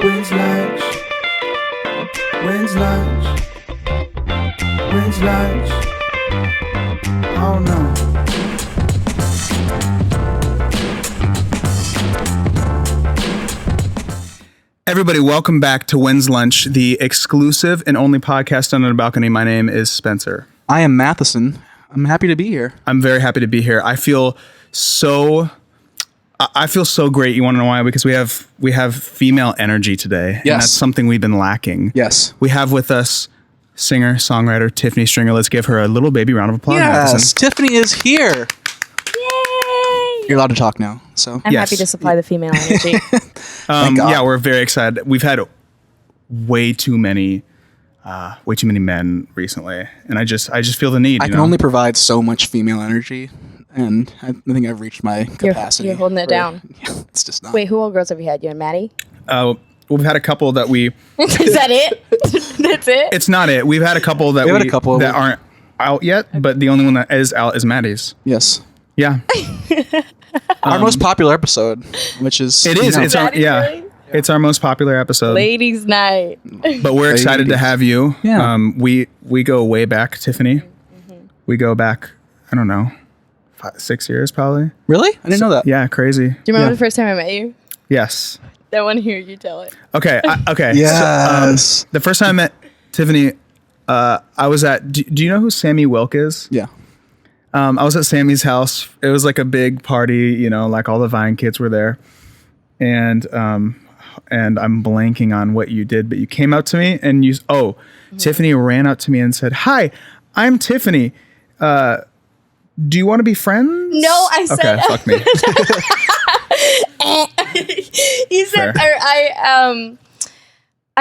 When's lunch? When's lunch? When's lunch? Oh no. Everybody, welcome back to When's Lunch, the exclusive and only podcast on a balcony. My name is Spencer. I am Matheson. I'm happy to be here. I'm very happy to be here. I feel so great. You want to know why? Because we have female energy today. Yes. And that's something we've been lacking. Yes. We have with us singer, songwriter Tiffany Stringer. Let's give her a little baby round of applause. Yes, Matheson. Tiffany is here. Yay! You're allowed to talk now. So I'm Yes. happy to supply the female energy. Thank God. Yeah, we're very excited. We've had way too many men recently, and I just feel the need. I can only provide so much female energy, and I think I've reached my capacity. You're holding it down. Yeah, it's just not. Wait, who all girls have you had? You and Maddie? We've had a couple that we. Is that it? That's it? It's not it. We've had a couple that that aren't out yet, but the only one that is out is Maddie's. Yes. Yeah. Our most popular episode, which is It is. It's our, Maddie's yeah. really? It's our most popular episode. Ladies' night. But we're excited to have you. Yeah. We go way back, Tiffany. Mm-hmm. We go back, I don't know, 6 years probably. Really? I didn't know that. Yeah, crazy. Do you remember Yeah. the first time I met you? Yes. I want to hear you tell it. Okay. Okay. Yes. So, the first time I met Tiffany, I was at. Do you know who Sammy Wilk is? Yeah. I was at Sammy's house. It was like a big party, you know, like all the Vine kids were there, and I'm blanking on what you did, but you came up to me and Tiffany ran up to me and said, "Hi, I'm Tiffany. Do you want to be friends?" No, I said. Okay, fuck me. You said, Fair. I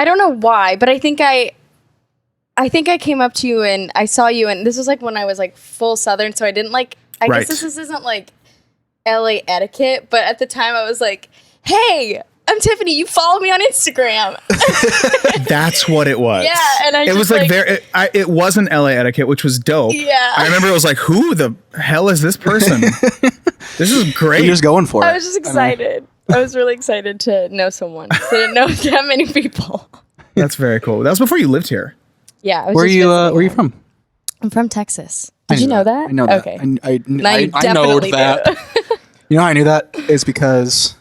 don't know why, but I think I came up to you and I saw you, and this was like when I was like full Southern, so I didn't like. I Right. guess this isn't like LA etiquette, but at the time I was like, "Hey, I'm Tiffany. You follow me on Instagram." That's what it was. Yeah, and it was like very. It wasn't LA etiquette, which was dope. Yeah. I remember it was like, who the hell is this person? This is great. You're just going for it. I was just excited. I was really excited to know someone. I didn't know that many people. That's very cool. That was before you lived here. Yeah. I was Where just you? visiting Where you them. from? I'm from Texas. I Did you know that? I know that. Okay. I Now you know definitely that. do. You know how I knew that is because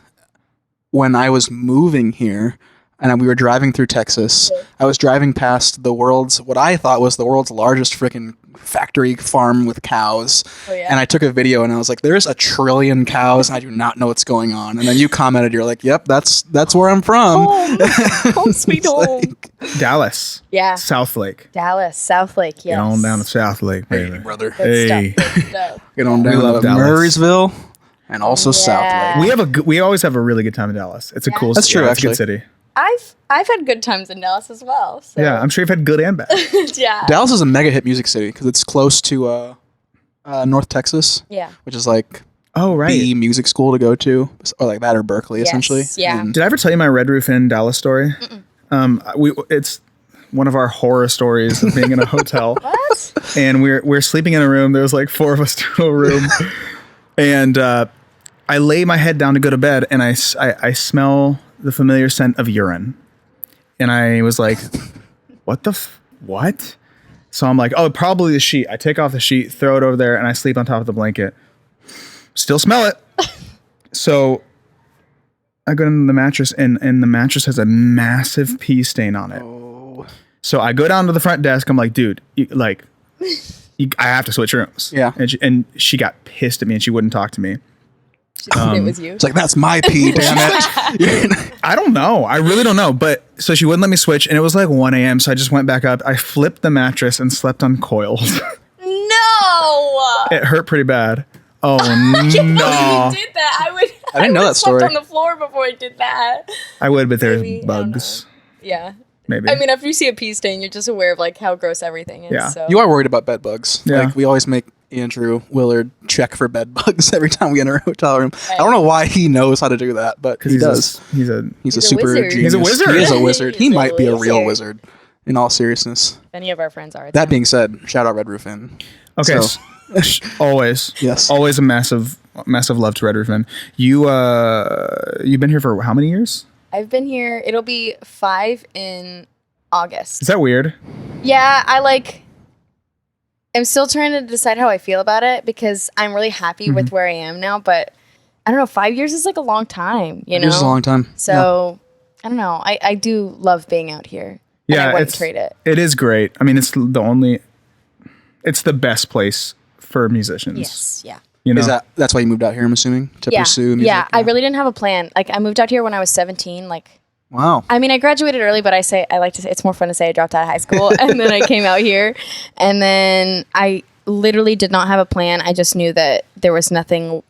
when I was moving here and we were driving through Texas, I was driving past what I thought was the world's largest freaking factory farm with cows. Oh, yeah? And I took a video and I was like, there's 1 trillion cows and I do not know what's going on. And then you commented, you're like, yep, that's where I'm from. Home sweet home. Dallas. Yeah. Southlake. Dallas, Southlake, yes. Get on down to Southlake, baby. Hey, brother. Good Hey. stuff. Good stuff. Get on We down love to Dallas. Murraysville and also Yeah. Southlake. We always have a really good time in Dallas. It's a cool That's true, It's a good actually. city. I've had good times in Dallas as well. So. Yeah, I'm sure you've had good and bad. Yeah. Dallas is a mega hit music city because it's close to North Texas, Yeah. which is like Oh, right. the music school to go to, or like that or Berkeley, essentially. Yeah. And Did I ever tell you my Red Roof Inn Dallas story? It's one of our horror stories of being in a hotel. What? And we're sleeping in a room. There was like 4 of us to a room, and I lay my head down to go to bed, and I smell the familiar scent of urine, and I was like, what? So I'm like, oh, probably the sheet. I take off the sheet, throw it over there, and I sleep on top of the blanket. Still smell it. So I go into the mattress, and the mattress has a massive pee stain on it. So I go down to the front desk. I'm like, dude, I have to switch rooms. Yeah. And she got pissed at me and she wouldn't talk to me. It was you. it's like, that's my pee, damn it. I don't know. I really don't know. But so she wouldn't let me switch, and it was like 1 a.m. So I just went back up. I flipped the mattress and slept on coils. No. It hurt pretty bad. Oh I can't no! believe you did that. I didn't know that story. Slept on the floor before I did that. I would, but there's Maybe, I don't bugs. Yeah. Maybe. I mean, after you see a pee stain, you're just aware of like how gross everything is. Yeah. So. You are worried about bed bugs. Yeah. Like, we always make Andrew Willard check for bed bugs every time we enter a hotel room. I don't know why he knows how to do that, but he does. He's a He's a a super wizard. genius. He's a wizard. He is a wizard. He He's a might be a real wizard. wizard, in all seriousness. Any of our friends are. That being said, shout out Red Roof Inn. okay. So- Always. Yes. Always a massive love to Red Roof Inn. You've been here for how many years? I've been here. It'll be 5 in August. Is that weird? Yeah, I'm still trying to decide how I feel about it because I'm really happy with where I am now. But I don't know, 5 years is like a long time, you know? It is a long time. So I don't know. I do love being out here. And I wouldn't trade it. It is great. I mean, it's the best place for musicians. Yes, yeah. You know? That's why you moved out here, I'm assuming, to pursue music? Yeah, I really didn't have a plan. Like, I moved out here when I was 17. Like, Wow. I mean, I graduated early, but I like to say it's more fun to say I dropped out of high school and then I came out here. And then I literally did not have a plan. I just knew that there was nothing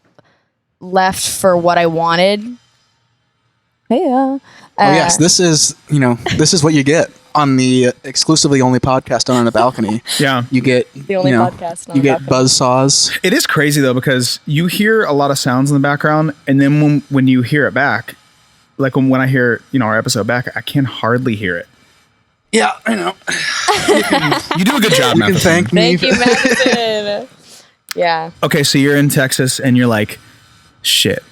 left for what I wanted. Yeah. Yes, this is what you get on the exclusively only podcast on a balcony. Yeah. You get The only podcast on you a get balcony. buzzsaws. It is crazy though, because you hear a lot of sounds in the background, and then when you hear it back, like when I hear, our episode back, I can hardly hear it. Yeah, I know. You do a good job, You can Madison. thank me. Thank you, Madison. Yeah. Okay, so you're in Texas and you're like, shit,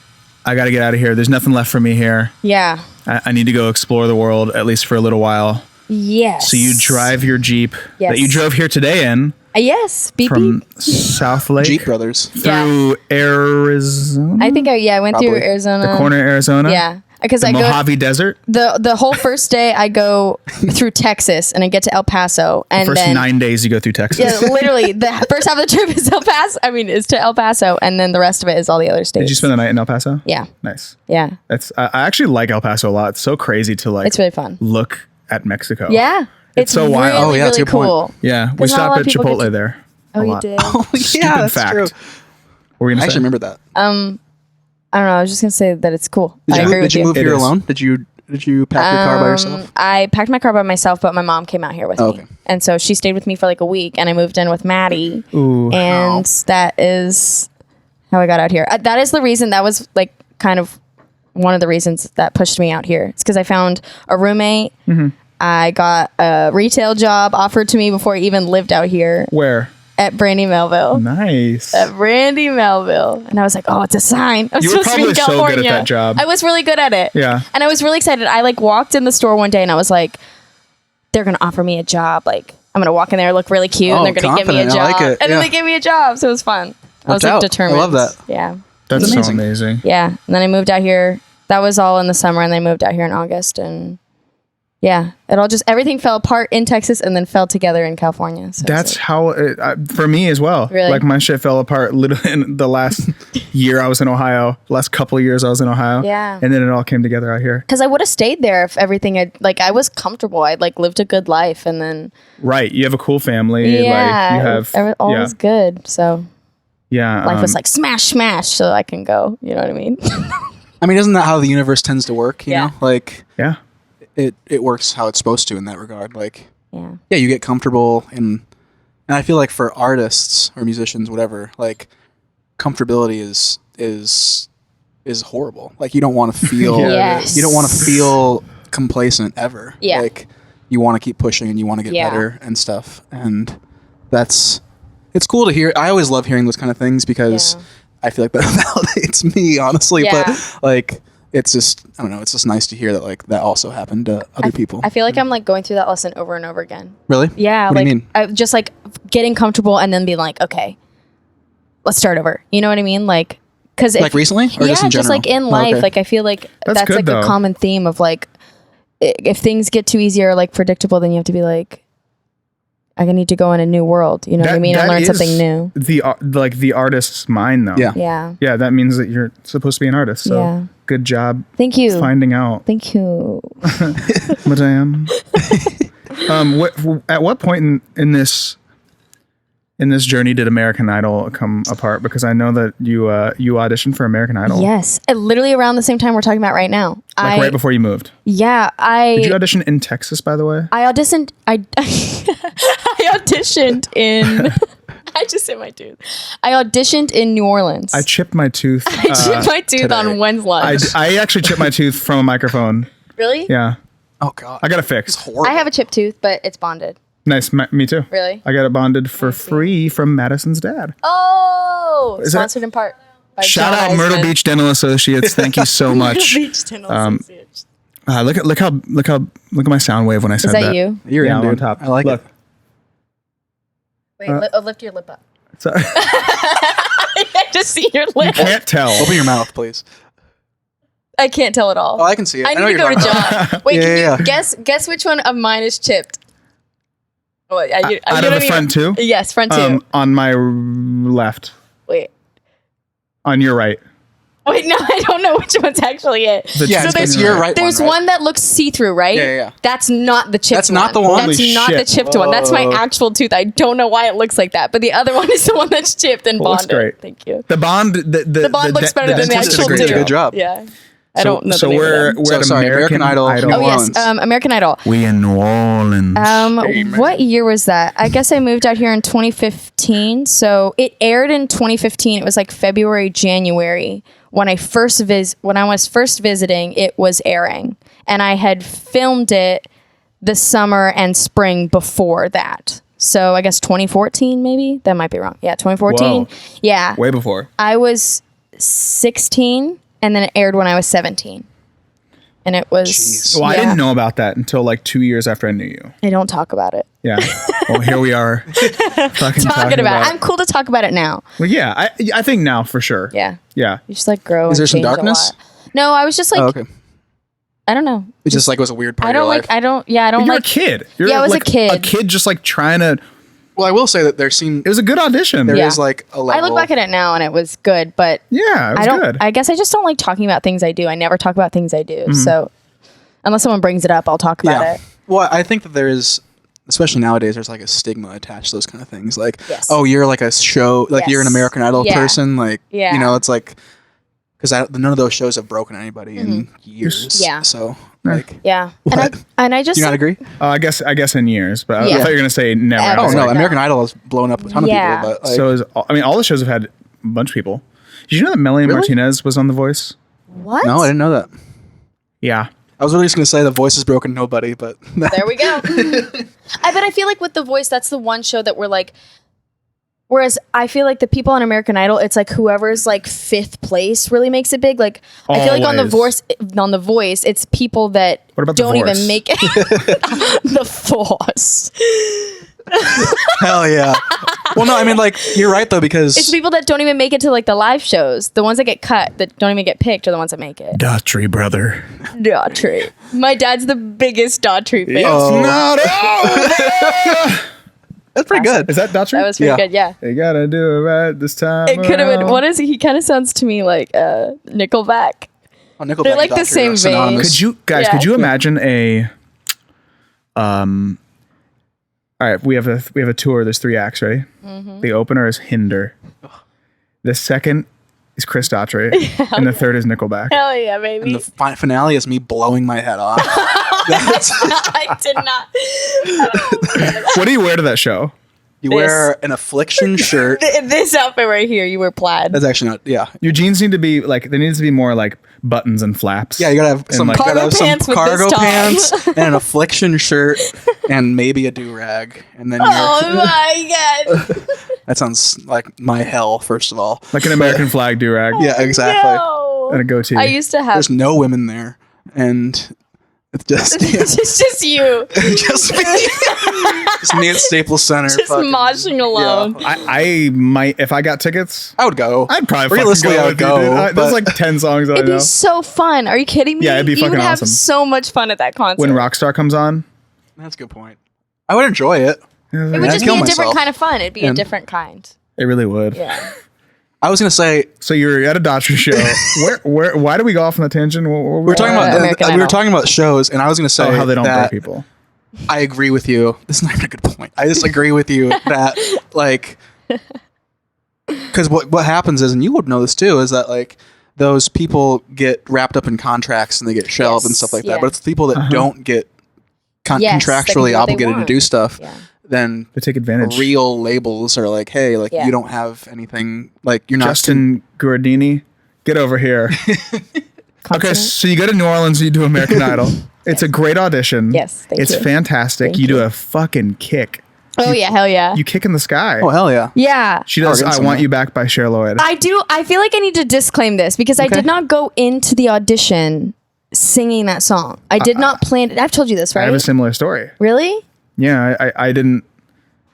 I got to get out of here. There's nothing left for me here. Yeah. I need to go explore the world, at least for a little while. Yes. So you drive your Jeep that you drove here today in Yes. Beep, from beep. South Lake Jeep Brothers. through Arizona, I think I went through Probably. Arizona. the corner of Arizona. Yeah. Because The I go Mojave Desert. the whole first day I go through Texas and I get to El Paso and First then 9 days you go through Texas. yeah, literally the first half of the trip is is to El Paso and then the rest of it is all the other states. Did you spend the night in El Paso? Yeah. Nice. Yeah. I actually like El Paso a lot. It's so crazy to like It's really fun. look at Mexico. Yeah. It's so wild. Really, Oh, yeah, that's a really good point. cool. Yeah. We There's not a lot stopped of at people get Chipotle to- there. Oh, a you lot. did. Oh, yeah, Stupid that's fact. true. What were you I gonna actually say? remember that. I don't know. I was just gonna say that it's cool. I agree Did with you move It here is. alone? Did you pack your car by yourself? I packed my car by myself, but my mom came out here with Oh, me, okay. and so she stayed with me for like a week, and I moved in with Maddie. Ooh. And that is how I got out here. That is the reason. That was like kind of one of the reasons that pushed me out here. It's because I found a roommate. Mm-hmm. I got a retail job offered to me before I even lived out here Where? at Brandy Melville. Nice. At Brandy Melville. And I was like, oh, it's a sign. I'm You were supposed to be in probably so good California. at that job. I was really good at it. Yeah. And I was really excited. I like walked in the store one day and I was like, they're going to offer me a job. Like, I'm going to walk in there, look really cute, Oh, and they're going to give me a confident. I job. like it. And then Yeah. they gave me a job. So it was fun. I was Worked like out. determined. I love that. Yeah. That's so amazing. amazing. Yeah. And then I moved out here. That was all in the summer. And then I moved out here in August. And yeah, everything fell apart in Texas and then fell together in California. So That's it's how it, for me as well. Really? Like my shit fell apart literally in the last year I was in Ohio. Last couple of years I was in Ohio. Yeah. And then it all came together out here. because I would have stayed there if everything had, like, I was comfortable. I'd like lived a good life. And then, Right. You have a cool family. yeah, Like you have all yeah. was good. So Yeah. life was like smash, smash, so I can go. You know what I mean? I mean, isn't that how the universe tends to work? You Yeah. know, like yeah. it works how it's supposed to in that regard. Like, Yeah. yeah, you get comfortable and I feel like for artists or musicians, whatever, like comfortability is horrible. Like you don't want to feel Yeah, Yes. you don't want to feel complacent ever. Yeah. Like you want to keep pushing and you want to get Yeah. better and stuff. And it's cool to hear. I always love hearing those kind of things because Yeah. I feel like that validates me, honestly. Yeah. But like, it's just, I don't know. It's just nice to hear that like that also happened to other people. I feel like I'm like going through that lesson over and over again. Really? Yeah. What like do you mean? I just like getting comfortable and then being like, okay, let's start over. You know what I mean? Like, because Like recently, or yeah, just in general? like in Oh, life. okay. Like I feel like That's that's good, like though. a common theme of like, if things get too easy or like predictable, then you have to be like, I need to go in a new world. You know what I mean? And that learn is something new. The artist's mind though. Yeah. Yeah. Yeah. That means that you're supposed to be an artist. So Yeah. good job Thank you. finding out, Thank you. Madame. At what point in this journey did American Idol come apart? Because I know that you auditioned for American Idol. Yes. Literally around the same time we're talking about right now. Like right before you moved. Yeah. Did you audition in Texas, by the way? I auditioned. I auditioned in. I just hit my tooth. I auditioned in New Orleans. I chipped my tooth. I chipped my tooth today. on Wednesday. I actually chipped my tooth from a microphone. Really? Yeah. Oh God, I got it fixed. horrible. I have a chipped tooth, but it's bonded. Nice. Me too. Really? I got it bonded for free from Madison's dad. Oh, Is that- sponsored in part by Shout John out Myrtle Eisman. Beach Dental Associates. Thank you so much. Beach Dental Um, Associates. Look at my sound wave when I said Is that you? You're Yeah, in, I'm dude. on top. I like Look. it. Wait, lift your lip up. Sorry. I just see your lip. Can't tell. Open your mouth, please. I can't tell at all. Oh, I can see it. I know need to what go to you're talking about. John. Wait, Yeah, can yeah, you guess which one of mine is chipped? Oh, Out of the front two? Yes, front two. On my left. Wait. On your right. Wait, no, I don't know which one's actually it. Yeah, So it's there's your right There's one, right? one that looks see-through, right? Yeah. That's not the chipped That's not the one? That's Holy not shit. the chipped one. That's my actual tooth. I don't know why it looks like that, but the other one is the one that's chipped and Well, that's bonded. great. Thank you. The bond. The bond looks better than the dentist did a actual great tooth. Good job. Yeah. I don't know So the name of we're them. So at sorry, American Idol. New Oh, yes. Orleans. American Idol. We in New Orleans. What year was that? I guess I moved out here in 2015. So it aired in 2015. It was like February, January. When I was first visiting, it was airing. And I had filmed it the summer and spring before that. So I guess 2014 maybe? That might be wrong. Yeah, 2014. Whoa. Yeah. Way before. I was 16 and then it aired when I was 17. And it was Jeez. Well, I yeah. didn't know about that until like 2 years after I knew you. I don't talk about it. Yeah. Well, here we are. Fucking Talking about it. I'm cool to talk about it now. Well, yeah. I think now for sure. Yeah. Yeah. You just like grow. Is and there some change a darkness? lot. No, I was just like, Oh, okay. I don't know. It just like was a weird part I of your don't life. like. I don't You're like. a kid. You're Yeah, I was a like kid. A kid just like trying to. Well, I will say that there seemed It was a good audition. there Yeah. is like a level. I look back at it now and it was good, but Yeah, it was I don't. good. I guess I just don't like talking about things I do. I never talk about things I do. So unless someone brings it up, I'll talk about Yeah. it. Well, I think that there is, especially nowadays, there's like a stigma attached to those kind of things. Like, Yes. oh, you're like a show, like you're an Yes. American Idol Yeah. person. Like, Yeah. you know, it's like, because none of those shows have broken anybody in years. Yeah. So, like, Yeah, What? and I just do you not agree? I guess in years, but I Yeah. thought you were gonna say never. Ever. I Oh was no, like, American Idol has blown up a ton of Yeah. people, but like, so is, I mean, all the shows have had a bunch of people. Did you know that Melanie Really? Martinez was on The Voice? what? no, I didn't know that. Yeah. I was really just gonna say the voice has broken nobody, but There we go. But I feel like with The Voice, that's the one show that we're like. Whereas I feel like the people on American Idol, it's like whoever's like fifth place really makes it big. Like I feel like on The Voice, it's people that What about The don't even Force? make it. The Force. hell yeah. Well, no, I mean, like, you're right though, because It's people that don't even make it to like the live shows. The ones that get cut that don't even get picked are the ones that make it. Daughtry brother. Daughtry. My dad's the biggest Daughtry fan. Oh. Not over. that's pretty good. Is that Daughtry? That was pretty Yeah. good. Yeah. You gotta do it right this time. It could have been. around. What is he? He kind of sounds to me like Nickelback. Oh, Nickelback They're like and the Daughtry same are vein. synonymous. Could you guys? Yeah. Could you imagine a? All right, we have a tour. There's 3 acts. Ready? Mm-hmm. The opener is Hinder. The second is Chris Daughtry, and the third is Nickelback. Hell yeah, baby. And the finale is me blowing my head off. That's, I did not. What do you wear to that show? you wear an Affliction shirt. This outfit right here, you wear plaid. That's actually not. Yeah, Your jeans need to be like there needs to be more like buttons and flaps. yeah. You gotta have some like- you gotta have Cargo pants some with cargo this top. pants and an Affliction shirt and maybe a do rag. And then Oh my god. that sounds like my hell. First of all, like an American flag do rag. yeah, exactly. No. And a goatee. I used to have. There's no women there, and it's just It's just you, just me. Just me at Staples Center, just fucking- moshing alone. Yeah. I might if I got tickets. I would go. I'd probably fucking Realistically, go I would with you, go. dude. but There's like 10 songs that It'd I know. be so fun. Are you kidding me? Yeah, it'd be You fucking would have awesome. so much fun at that concert. When Rockstar comes on, that's a good point. I would enjoy it. it would I'd just be kill a myself. different kind of fun. It'd be a And- different kind. it really would. Yeah. I was gonna say So you're at a Daughtry show. where? Why do we go off on the tangent? we're talking about American we Idol. were talking about shows, and I was gonna say how they don't that break people. I agree with you. This is not even a good point. I just agree with you that like because what happens is, and you would know this too, is that like those people get wrapped up in contracts and they get shelved and Yes, stuff like yeah. that. But it's the people that don't get Yes, they can do contractually what they obligated to want. do stuff. Yeah. Then They take advantage. real labels are like, hey, like Yeah. you don't have anything, like you're not. Justin Guardini, get over here. Okay, Consonant? so you go to New Orleans, you do American Idol. It's a great audition. Yes, thank it's you. fantastic. Thank You do you. a fucking kick. Oh yeah, hell yeah. You kick in the sky. Oh hell yeah! Yeah. She does. Organ I somewhere. Want You Back by Cher Lloyd. I do. I feel like I need to disclaim this because I Okay. did not go into the audition singing that song. I did not plan it. I've told you this, I right? have a similar story. Really? Yeah, I didn't.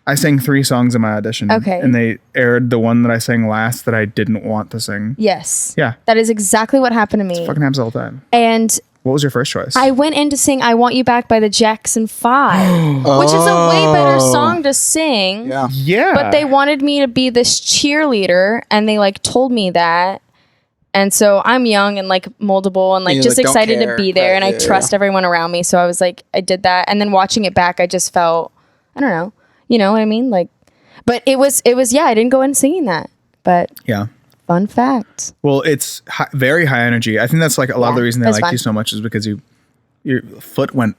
I sang 3 songs in my audition. Okay. And they aired the one that I sang last that I didn't want to sing. Yes. Yeah. That is exactly what happened to me. Fucking happens all the time. And What was your first choice? I went in to sing I Want You Back by the Jackson 5, which is a way better song to sing. Yeah. yeah. But they wanted me to be this cheerleader, and they like told me that. And so I'm young and like moldable and like You, just like, don't excited to care. be there, Right, and I yeah, trust everyone around me. So I was like, I did that, and then watching it back, I just felt, I don't know, you know what I mean? Like, but it was yeah, I didn't go in singing that, but Yeah. fun fact. Well, it's very high energy. I think that's like a lot of the reason they that's liked fun. you so much is because your foot went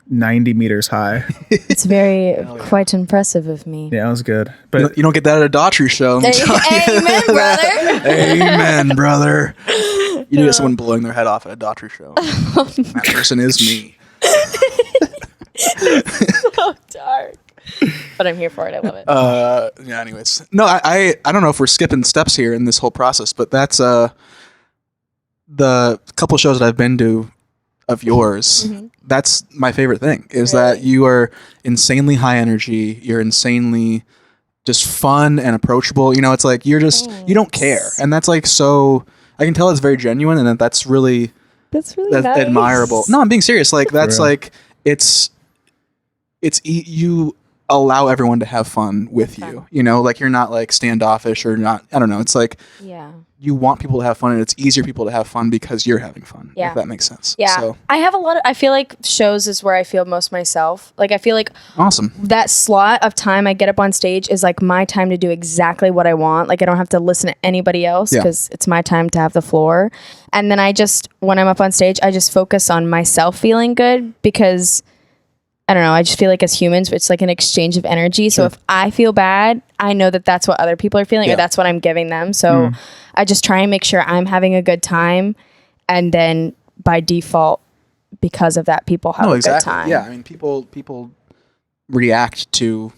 90 meters high. It's very quite impressive of me. Yeah, it was good. But You don't get that at a Daughtry show. let me tell you. Amen, brother. Amen, brother. You need to get someone blowing their head off at a Daughtry show. That person is me. So dark. But I'm here for it. I love it. Yeah. Anyways, no, I don't know if we're skipping steps here in this whole process, but that's the couple shows that I've been to of yours. That's my favorite thing is that you are insanely high energy. You're insanely just fun and approachable. You know, it's like you're just you don't care, and that's like so. I can tell it's very genuine, and that's really That's really nice. admirable. No, I'm being serious. Like that's real. like you allow everyone to have fun with you. You know, like you're not like standoffish or not. I don't know. It's like Yeah. you want people to have fun, and it's easier people to have fun because you're having fun. Yeah. If that makes sense. Yeah. So I have a lot of, I feel like shows is where I feel most myself. Like I feel like awesome. that slot of time I get up on stage is like my time to do exactly what I want. Like I don't have to listen to anybody else Yeah. because it's my time to have the floor. And then I just, when I'm up on stage, I just focus on myself feeling good because I don't know. I just feel like as humans, it's like an exchange of energy. So if I feel bad, I know that that's what other people are feeling Yeah. or that's what I'm giving them. So I just try and make sure I'm having a good time. And then by default, because of that, people have a good time. Yeah. I mean, people react to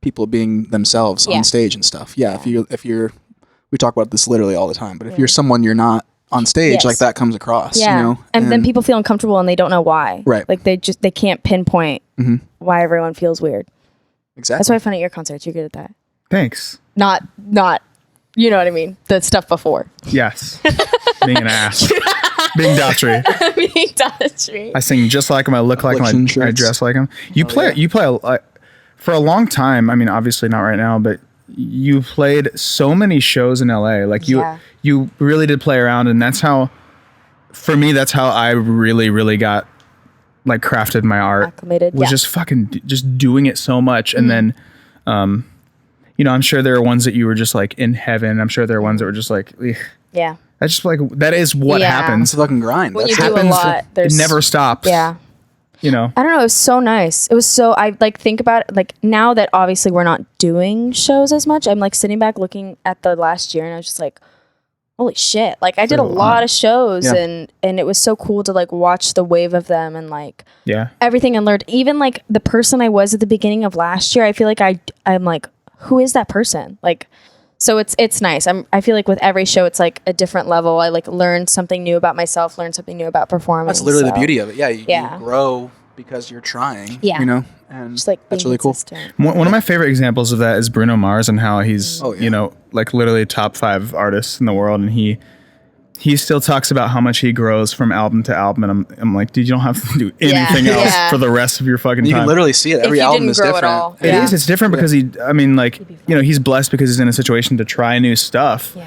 people being themselves Yeah. on stage and stuff. Yeah. If you're, we talk about this literally all the time, but if you're someone you're not on stage, Yes. like that comes across, Yeah. you know? And then people feel uncomfortable and they don't know why. Right. Like they can't pinpoint why everyone feels weird. exactly. That's why I find at your concerts, you're good at that. thanks. Not, you know what I mean? The stuff before. Yes. Being an ass. Being Daughtry. Being Daughtry. I sing just like him. I look like him. Affliction I shirts. dress like him. You play for a long time. I mean, obviously not right now, but you played so many shows in LA. Like you really did play around, and that's how, for me, that's how I really, really got like crafted my art. Acclimated, Was yeah. just fucking just doing it so much, and then, you know, I'm sure there are ones that you were just like in heaven. I'm sure there are ones that were just like, "Ugh." Yeah. That's just like that is what Yeah. happens. It's a fucking grind. When you That's do a happens. lot, It there's never stops. Yeah. You know. I don't know. It was so nice. It was so, I like think about it, like now that obviously we're not doing shows as much, I'm like sitting back looking at the last year and I was just like, holy shit. Like I did a lot of shows Yeah. and it was so cool to like watch the wave of them and like Yeah. everything and learned. Even like the person I was at the beginning of last year, I feel like I'm like, who is that person? Like, so it's nice. I feel like with every show, it's like a different level. I like learned something new about myself, learned something new about performing. That's literally the so beauty of it. Yeah, you Yeah. grow because you're trying. Yeah. You know, and Just like that's being really cool. consistent. One of my favorite examples of that is Bruno Mars and how he's, Oh, yeah. you know, like literally top 5 artists in the world. And he still talks about how much he grows from album to album. And I'm like, dude, you don't have to do anything else Yeah. for the rest of your fucking You time. can literally see it. Every you album didn't is grow at different. all. It Yeah. is. It's different because I mean, like, you know, he's blessed because he's in a situation to try new stuff. Yeah.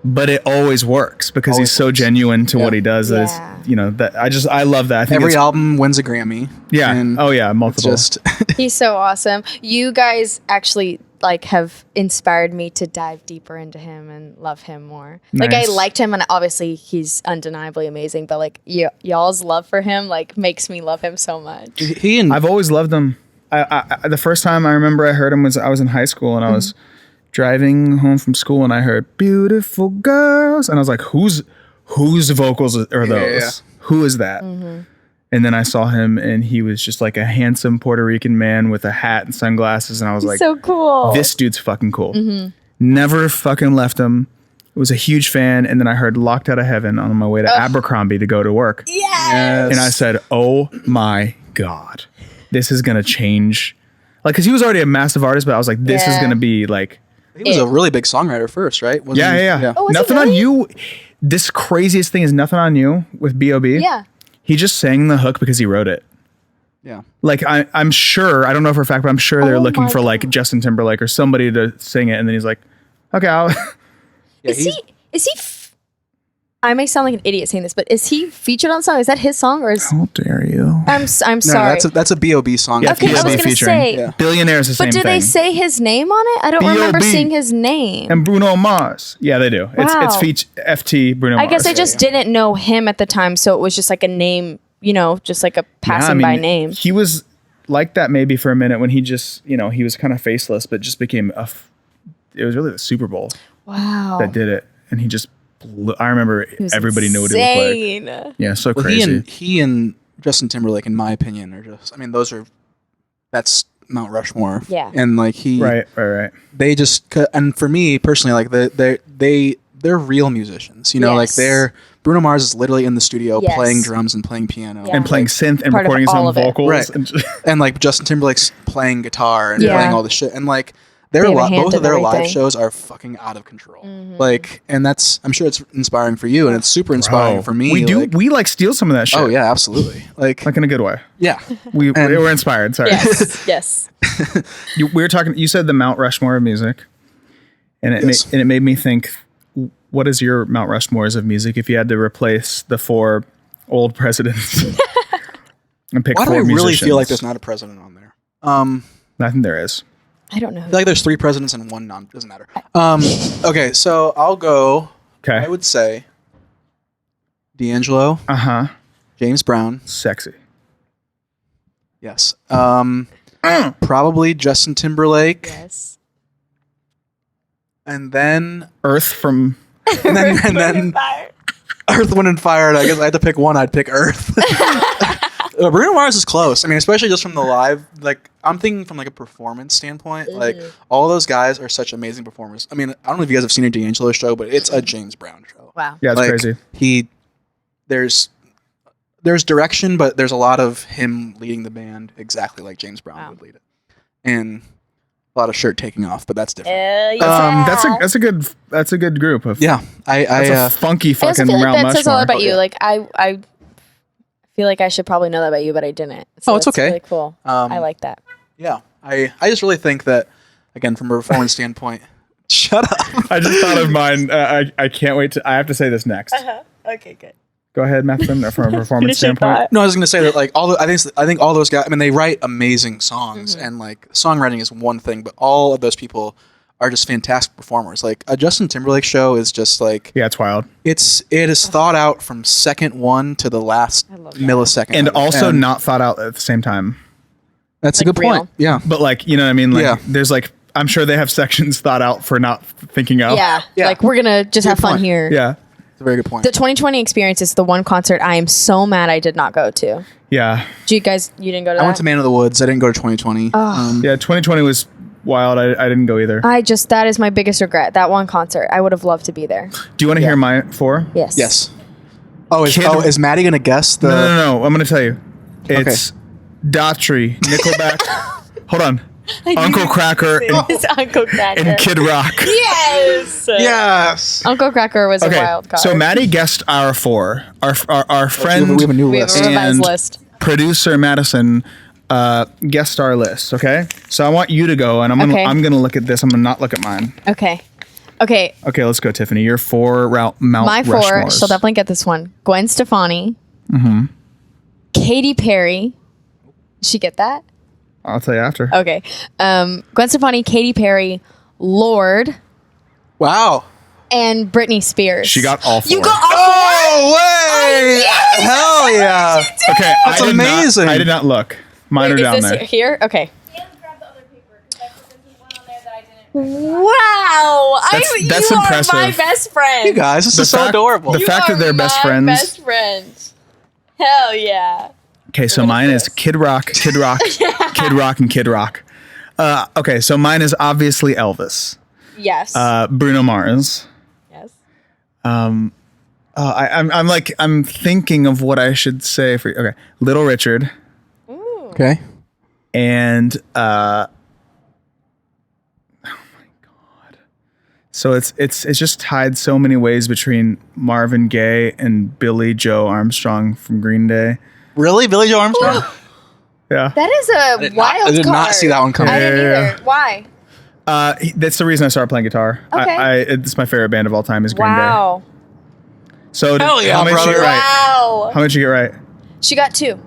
But it always works because Always he's so works. genuine to Yeah. what he does. That is, Yeah. you know, that I love that. I think Every it's, album wins a Grammy. yeah. And Oh yeah. it's Multiple. just He's so awesome. You guys actually like have inspired me to dive deeper into him and love him more. Like I Nice. liked him and obviously he's undeniably amazing, but like y'all's love for him like makes me love him so much. he and I've always loved him. The first time I remember I heard him was I was in high school and I was driving home from school and I heard "Beautiful Girls" and I was like, whose vocals are those? yeah. Who is that? And then I saw him and he was just like a handsome Puerto Rican man with a hat and sunglasses and I was like, So cool. this dude's fucking cool. Never fucking left him. was a huge fan, and then I heard Locked Out of Heaven on my way to Abercrombie to go to work. Yes. And I said, oh my God, this is going to change. Like, because he was already a massive artist, but I was like, this is going to be like. He was a really big songwriter first, right? Wasn't he? Yeah. Oh, was he Nothing on really? You. This craziest thing is Nothing on You with B.O.B. Yeah. He just sang the hook because he wrote it. Yeah. Like, I'm sure, I don't know for a fact, but I'm sure they're Oh looking my for like God. Justin Timberlake or somebody to sing it. And then he's like, okay, I'll. Yeah, Is he I may sound like an idiot saying this, but is he featured on the song? Is that his song or is How dare you? I'm no, sorry. that's a B.O.B. song. Yeah, Okay, I was B.O.B. gonna featuring. say, Yeah. Billionaire is the same but do thing. they say his name on it? I don't remember B.O.B. seeing his name. And Bruno Mars. Yeah, they do. It's Wow. FT Bruno Mars. I guess I just didn't know him at the time, so it was just like a name, just like a Yeah, passing by name. He was like that maybe for a minute when he just, he was kind of faceless, but just became it was really the Super Bowl Wow. that did it. And he just blew. I remember was everybody knew what he looked like. insane. Yeah, so Well, crazy. he and Justin Timberlake, in my opinion, are just. I mean, that's Mount Rushmore. Yeah. And like Right. they just and for me personally, like they're real musicians. Like Yes. Bruno Mars is literally in the studio Yes. playing drums and playing piano. Yeah. And playing synth and Part of recording his all own of it. vocals. Right. And just- And like Justin Timberlake's playing guitar and Yeah. playing all this shit. And like They have a hand both in of their live everything. shows are fucking out of control. Like, and I'm sure it's inspiring for you, and it's super inspiring Oh, for me. We do. Like, We steal some of that shit. oh yeah, absolutely. Like Like in a good way. yeah. We And- were inspired. Sorry. Yes. We were talking. You said the Mount Rushmore of music, and Yes. it made me think. What is your Mount Rushmores of music if you had to replace the 4 old presidents and pick Why do 4 I really musicians? feel like there's not a president on there? I think there is. I don't know. I feel like there's 3 presidents and 1 non. Doesn't matter. Okay, so I'll go. Okay. I would say D'Angelo, James Brown. Sexy. Yes. Probably Justin Timberlake, Yes. and then Earth from. and then Earth, Wind, and Fire. And I guess I had to pick one. I'd pick Earth. Bruno Mars is close. I mean, especially just from the live. Like, I'm thinking from like a performance standpoint. Like, all those guys are such amazing performers. I mean, I don't know if you guys have seen a D'Angelo show, but it's a James Brown show. Wow. Yeah, it's Like, crazy. There's direction, but there's a lot of him leading the band exactly like James Brown would lead it, and a lot of shirt taking off, but that's different. That's a good group of. Yeah, That's a funky I also fucking feel like Mount that says a lot Rushmore. about you. Like I feel like I should probably know that about you, but I didn't. So Oh, it's that's okay. Really cool. I like that. Yeah, I just really think that, again, from a performance standpoint. Shut up. I just thought of mine. I can't wait to. I have to say this next. Okay, good. Go ahead, Matthew, from a performance standpoint. No, I was going to say that like I think all those guys. I mean, they write amazing songs, and like songwriting is one thing, but all of those people are just fantastic performers. Like a Justin Timberlake show is just like Yeah, it's wild. it is thought out from second one to the last millisecond, And of it. also And not thought out at the same time. that's like a good real. point. Yeah, But like, you know what I mean? Like, Yeah. there's like, I'm sure they have sections thought out for not thinking of. Yeah. Yeah. Like we're gonna just have fun point. here. Yeah. it's a very good point. The 2020 experience is the one concert I am so mad I did not go to. Yeah. You didn't go to that? I went to Man of the Woods. I didn't go to 2020. Yeah. 2020 was wild. I didn't go either. that is my biggest regret. That one concert. I would have loved to be there. Do you want to hear my 4? Yes. Yes. Oh, Kid- is Maddie gonna guess the? No. I'm going to tell you. It's Daughtry, Nickelback. Hold on. Uncle Cracker It's Uncle Cracker. and Kid Rock. Yes. Yes. Uncle Cracker was a Okay. wild card. So Maddie guessed our 4. Our friend. We have a new we have list. a revised and list. producer Madison guessed our list. Okay. So I want you to go, and Okay. I'm gonna look at this. I'm gonna not look at mine. Okay. Okay, let's go, Tiffany. Your 4 Mount My 4, Rushmores. she'll definitely get this one. Gwen Stefani. Katy Perry. Did she get that? I'll tell you after. Okay. Gwen Stefani, Katy Perry, Lord, Wow. and Britney Spears. She got all 4. You got all 4? Oh way! Hell yeah! Okay, That's amazing. I did not look. Mine are Is down this there. here? Okay. Grab the other paper. That's one on there that I didn't. Wow. That's you impressive. are my best friend. You guys, this is so fact- adorable. the fact You that they're are best my friends. Best friends. Hell yeah. Okay, so mine is Kid Rock, Kid Rock, Kid Rock, and Kid Rock. Okay, so mine is obviously Elvis, Yes. Bruno Mars, yes. I'm thinking of what I should say for okay. Little Richard Okay. and so it's just tied so many ways between Marvin Gaye and Billy Joe Armstrong from Green Day. Really? Billy Joe Armstrong? Yeah. That is a wild I did not card. see that one coming. I didn't Yeah. either. Why? That's the reason I started playing guitar. Okay. It's my favorite band of all time is Green Day. Wow. So Hell yeah, how many did you brother. get right? Wow. How much did you get right? She got 2.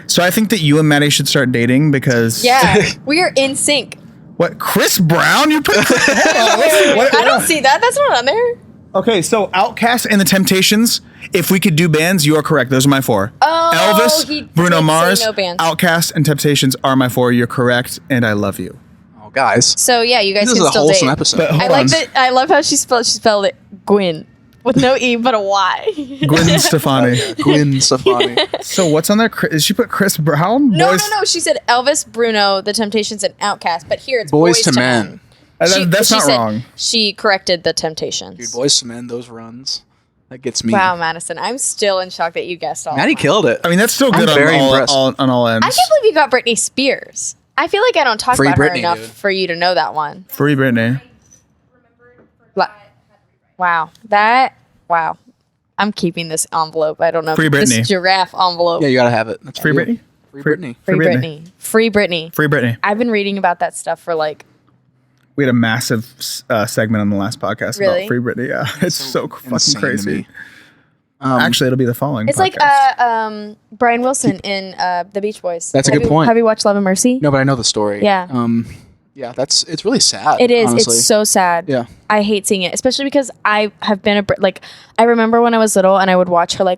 So I think that you and Maddie should start dating because Yeah. We are in sync. What Chris Brown? You put hold on, what- I don't see that. That's not on there. Okay, so Outkast and the Temptations. If we could do bands, you are correct. Those are my 4. Oh, he Elvis, did Bruno say Mars, no bands. Outkast, and Temptations are my 4. You're correct, and I love you. Oh, guys. So yeah, you guys This can is a still wholesome date. episode. But hold I like on. that. I love how she spelled it Gwyn with no E but a Y. Gwen Stefani. Gwen Stefani. So what's on there? Did she put Chris Brown? No. She said Elvis, Bruno, The Temptations, and Outkast. But here it's Boys to Men. That's She not said wrong. She corrected The Temptations. Dude, Boys to Men, those runs. That gets me. Wow, Madison, I'm still in shock that you guessed all. Maddie mine. killed it. I mean, that's still good I'm very on impressed. on all ends. I can't believe you got Britney Spears. I feel like I don't talk Free about her Britney, enough dude. for you to know that one. Free Britney. Wow, wow. I'm keeping this envelope. I don't know. Free Britney. This giraffe envelope. Yeah, you gotta have it. That's Free you. Britney. Free Britney. Free Britney. Britney. Free Britney. Free Britney. I've been reading about that stuff for like. We had a massive segment on the last podcast Really? about Free Britney. Yeah, it's so fucking insane to crazy. me. Actually, it'll be the following. It's podcast. like Brian Wilson in The Beach Boys. That's a Have good you- point. Have you watched Love and Mercy? No, but I know the story. Yeah. Yeah, it's really sad. It is. Honestly. It's so sad. Yeah. I hate seeing it, especially because I have been I remember when I was little and I would watch her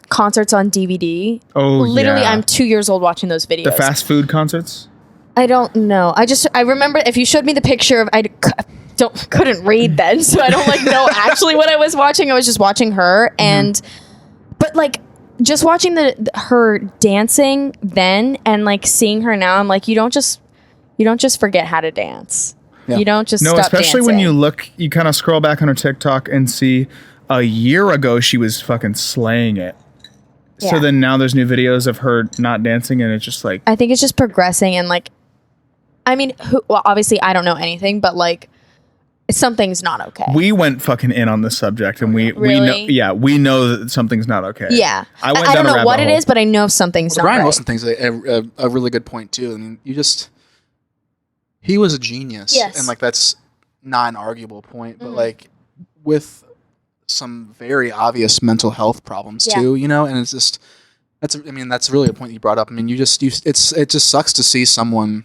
concerts on DVD. Oh, Literally, yeah. I'm 2 years old watching those videos. The fast food concerts. I don't know. I remember if you showed me the picture of couldn't read then, so I don't know actually what I was watching. I was just watching her and but just watching her dancing then and seeing her now, I'm like, you don't just forget how to dance. Yeah. You don't just No, stop especially when dancing. you look, you kind of scroll back on her TikTok and see a year ago she was fucking slaying it. So Yeah. then now there's new videos of her not dancing, and it's just like I think it's just progressing and I mean, obviously I don't know anything, but something's not okay. we went fucking in on this subject, and we know, Really? yeah, we know that something's not okay. Yeah. I went I down don't a know rabbit what it hole. is, but I know something's not Brian right. Wilson thinks a really good point too. I mean, he was a genius, Yes. and that's not an arguable point. But with some very obvious mental health problems Yeah. too, and it's just that's really a point you brought up. I mean, it just sucks to see someone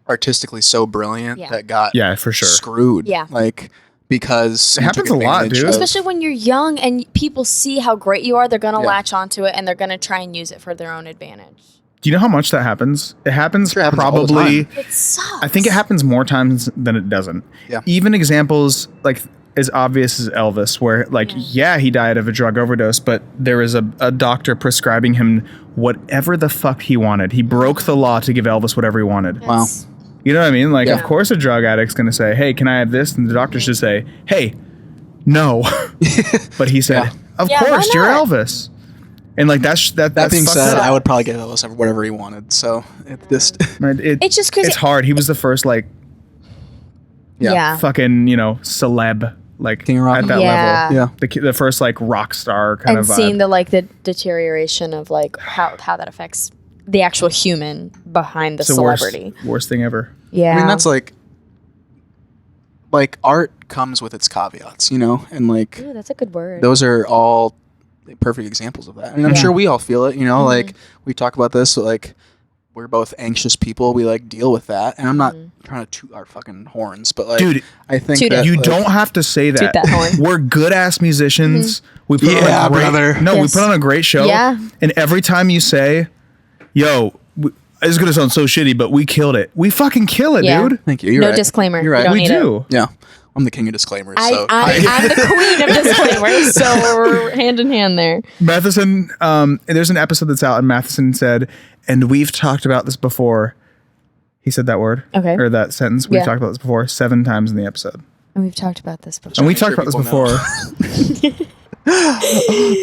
artistically so brilliant Yeah. that got Yeah, for sure. screwed. Yeah. Because It he happens took a lot, advantage dude. of- Especially when you're young and people see how great you are, they're going to Yeah. latch onto it and they're going to try and use it for their own advantage. Do you know how much that happens? It happens Sure happens all the probably. time. It sucks. I think it happens more times than it doesn't. Yeah. Even examples as obvious as Elvis, where he died of a drug overdose, but there was a doctor prescribing him whatever the fuck he wanted. He broke the law to give Elvis whatever he wanted. Wow. You know what I mean? Yeah. Of course a drug addict's going to say, hey, can I have this? And the doctor should say, hey, no. But he said, Yeah. of Yeah, why course, you're not? Elvis. And that's That that's being fucked said, up. I would probably give Elvis whatever he wanted. So it just It's just crazy. It's hard. He was the first Yeah. fucking, celeb King of rock. at that Yeah. level. Yeah. The first rock star kind and of vibe. seeing the deterioration of how that affects the actual human behind the It's the celebrity. worst thing ever. Yeah. I mean, that's like art comes with its caveats, and Ooh, that's a good word. those are all perfect examples of that. And I'm Yeah. sure we all feel it, we talk about this, but we're both anxious people. We deal with that. And I'm not trying to toot our fucking horns, but Dude, I think toot it. that You don't have to say that. that horn. We're good ass musicians. We put Yeah, on a great, brother. No, Yes. we put on a great show. Yeah. And every time you say, "Yo," it's gonna sound so shitty, but we killed it. We fucking kill it, Yeah. dude. Thank you. You're No right. disclaimer. You're right. You don't We need it. do. Yeah. I'm the king of disclaimers. So I'm the queen of disclaimers, so we're hand in hand there. Matheson, there's an episode that's out, and Matheson said, and we've talked about this before. He said that word, Okay. or that sentence. We've Yeah. talked about this before 7 times in the episode. And we've talked about this before. And we make talked sure about this people before.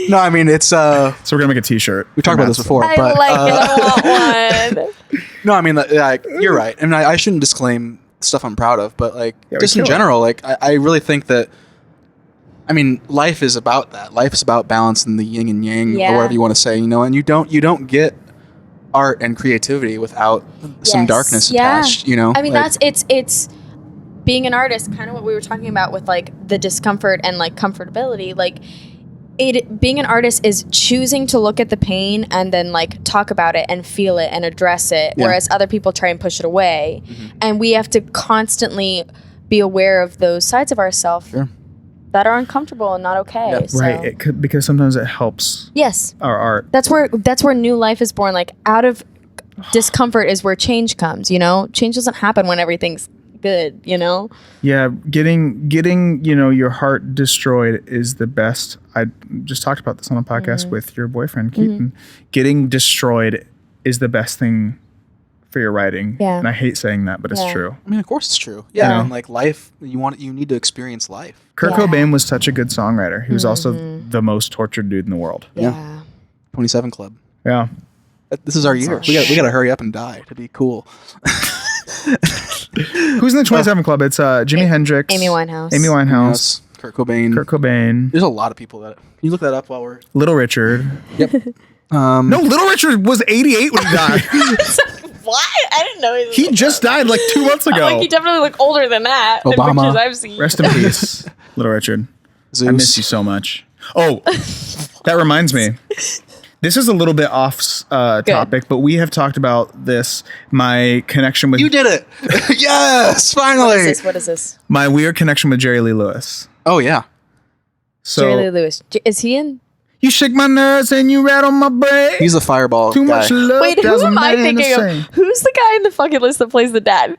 No, I mean it's So we're gonna make a T-shirt. we've talked about this before, I but like it. I want one. no, I mean like you're right, and I shouldn't disclaim stuff I'm proud of, but like Yeah, we just in kill it. general, like I really think that. I mean, life is about that. Life is about balance and the yin and yang, Yeah. or whatever you want to say, you know. And you don't get art and creativity without some Yes. darkness Yeah. attached, you know. I mean, Like, it's being an artist, kind of what we were talking about with like the discomfort and like comfortability. Like being an artist is choosing to look at the pain and then like talk about it and feel it and address it, Yeah. whereas other people try and push it away. And we have to constantly be aware of those sides of ourselves Sure. that are uncomfortable and not okay. Yeah. So, Right. It could, because sometimes it helps yes. our art. That's where new life is born. Like out of discomfort is where change comes, you know? Change doesn't happen when everything's good, you know? Yeah, getting your heart destroyed is the best. I just talked about this on a podcast with your boyfriend Keaton. Getting destroyed is the best thing for your writing. Yeah. And I hate saying that, but it's Yeah. true. I mean, of course it's true. Yeah, Yeah. and like life, you need to experience life. Kurt Yeah. Cobain was such a good songwriter. He was also the most tortured dude in the world. Yeah. 27 Club. Yeah. This is our year. We got to hurry up and die to be cool. Who's in the 27 Club? It's Jimi Hendrix, Amy Winehouse. Amy Winehouse, Yes, Kurt Cobain. Kurt Cobain, There's a lot of people that. Can you look that up while we're? Little Richard. No, Little Richard was 88 when he died. What? I didn't know he was He just died like 2 months ago. like he definitely looked older than that. in Obama. pictures I've seen. Rest in peace, Little Richard. Zeus. I miss you so much. Oh, that reminds me. This is a little bit off topic, but we have talked about this. My connection with You did it. Yes, finally. What is this? my weird connection with Jerry Lee Lewis. Oh yeah. So Jerry Lee Lewis. Is he in? you shake my nerves and you rattle my brain. He's the fireball Too guy. much love. Wait, who does a am I man thinking insane. of? Who's the guy in the fucking list that plays the dad?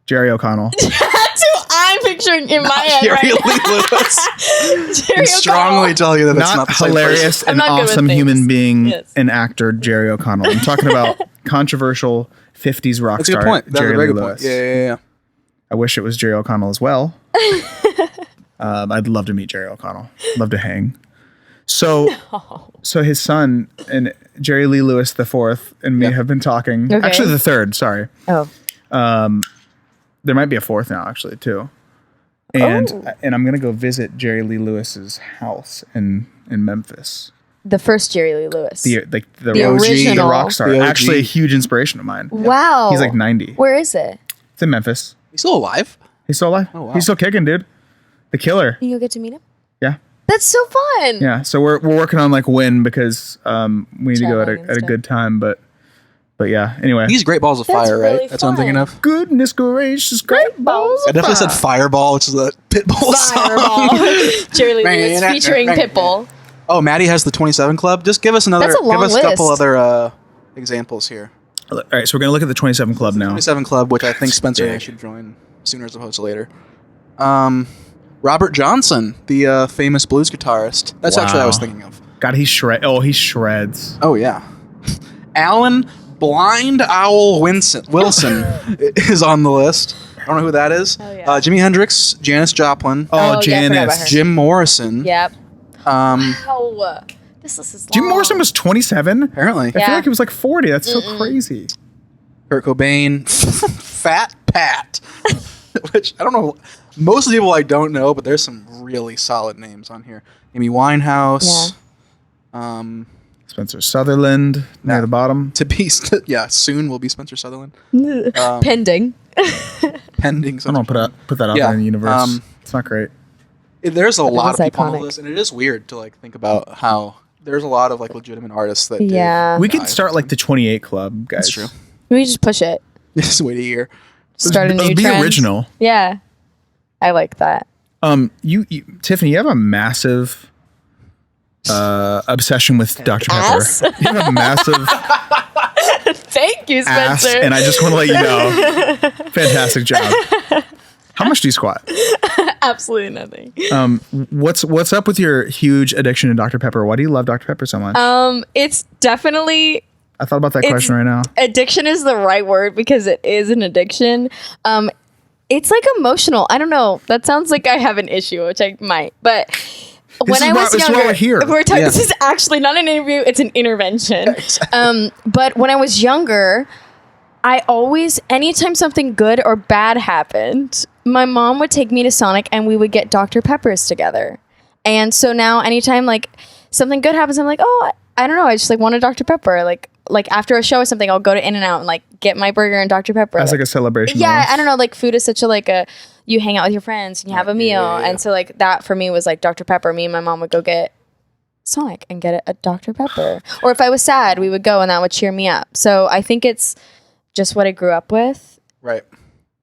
Jerry O'Connell. That's who I'm picturing in my head Jerry right Lee now. Lewis. Jerry Can strongly O'Connell. tell you that it's Not not the same hilarious person. and I'm not good with awesome things. human being Yes. and actor Jerry O'Connell. I'm talking about controversial 50s rock That's a star good point. That's Jerry a very Lee good Lewis. point. Yeah. I wish it was Jerry O'Connell as well. I'd love to meet Jerry O'Connell. Love to hang. So his son and Jerry Lee Lewis the fourth and me Yeah. have been talking. Okay. Actually, the third. Sorry, Oh. there might be a fourth now. Actually, too. And I'm gonna go visit Jerry Lee Lewis's house in Memphis. The first Jerry Lee Lewis. The OG, the original. rock star. The OG. Actually, a huge inspiration of mine. Wow. He's like 90. Where is it? It's in Memphis. He's still alive. He's still alive. Oh, wow. He's still kicking, dude. The killer. You'll get to meet him? Yeah. That's so fun. Yeah, so we're working on like when because we need to go Traveling and at a stuff. good time, but yeah. Anyway, He's Great Balls of That's Fire, really right? That's what I'm thinking fun. of. goodness gracious, great balls. I definitely said Fireball, which is a Pitbull song. Fireball. Jerry Lee Lewis featuring Pitbull. Oh, Maddie has the 27 Club. Just give us another. That's a long give us a couple list. other examples here. All right, so we're gonna look at the 27 Club now. 27 Club, which I think Spencer and I big. should join sooner as opposed to later. Robert Johnson, the famous blues guitarist. That's actually what I was Wow. thinking of. God, he shreds. Oh yeah, Alan Blind Owl Wilson is on the list. I don't know who that is. Oh, yeah. Jimi Hendrix, Janis Joplin, Oh, Oh, yeah, I forgot about Janice. her. Jim Morrison. Yep. Um, Oh, this list is long. Jim Morrison was 27. apparently, I feel Yeah. like he was like 40. That's so crazy. Kurt Cobain, Fat Pat, which I don't know. Most of the people I don't know, but there's some really solid names on here. Amy Winehouse. Spencer Sutherland near Yeah. the bottom. To be, soon will be Spencer Sutherland. Pending. Pending. I don't put that out Yeah, there in the universe. It's not great. There's a lot of was people on the iconic. list, and it is weird to like think about how there's a lot of like legitimate artists that did Yeah. We die. could start like the 28 Club, guys. That's true. We just push it. Just wait a year. Start a new Be trend. original. Yeah. I like that. You Tiffany, you have a massive obsession with Dr. Pepper. Ass? You have a massive Thank you, ass, Spencer. and I just want to let you know, fantastic job. How much do you squat? Absolutely nothing. What's up with your huge addiction to Dr. Pepper? Why do you love Dr. Pepper so much? It's definitely I thought about that question right now. addiction is the right word because it is an addiction. It's like emotional. I don't know. That sounds like I have an issue, which I might. But when I was this is why younger, we're here. this is actually not an interview. It's an intervention. But when I was younger, I always, anytime something good or bad happened, my mom would take me to Sonic and we would get Dr. Peppers together. And so now anytime like something good happens, I'm like, oh, I don't know. I just like want a Dr. Pepper. Like after a show or something, I'll go to In-N-Out and like get my burger and Dr. Pepper. As like a celebration. Yeah, almost. I don't know. Like food is such a you hang out with your friends and you have a meal, and so like that for me was like Dr. Pepper. Me and my mom would go get Sonic and get a Dr. Pepper, or if I was sad, we would go and that would cheer me up. So I think it's just what I grew up with, Right.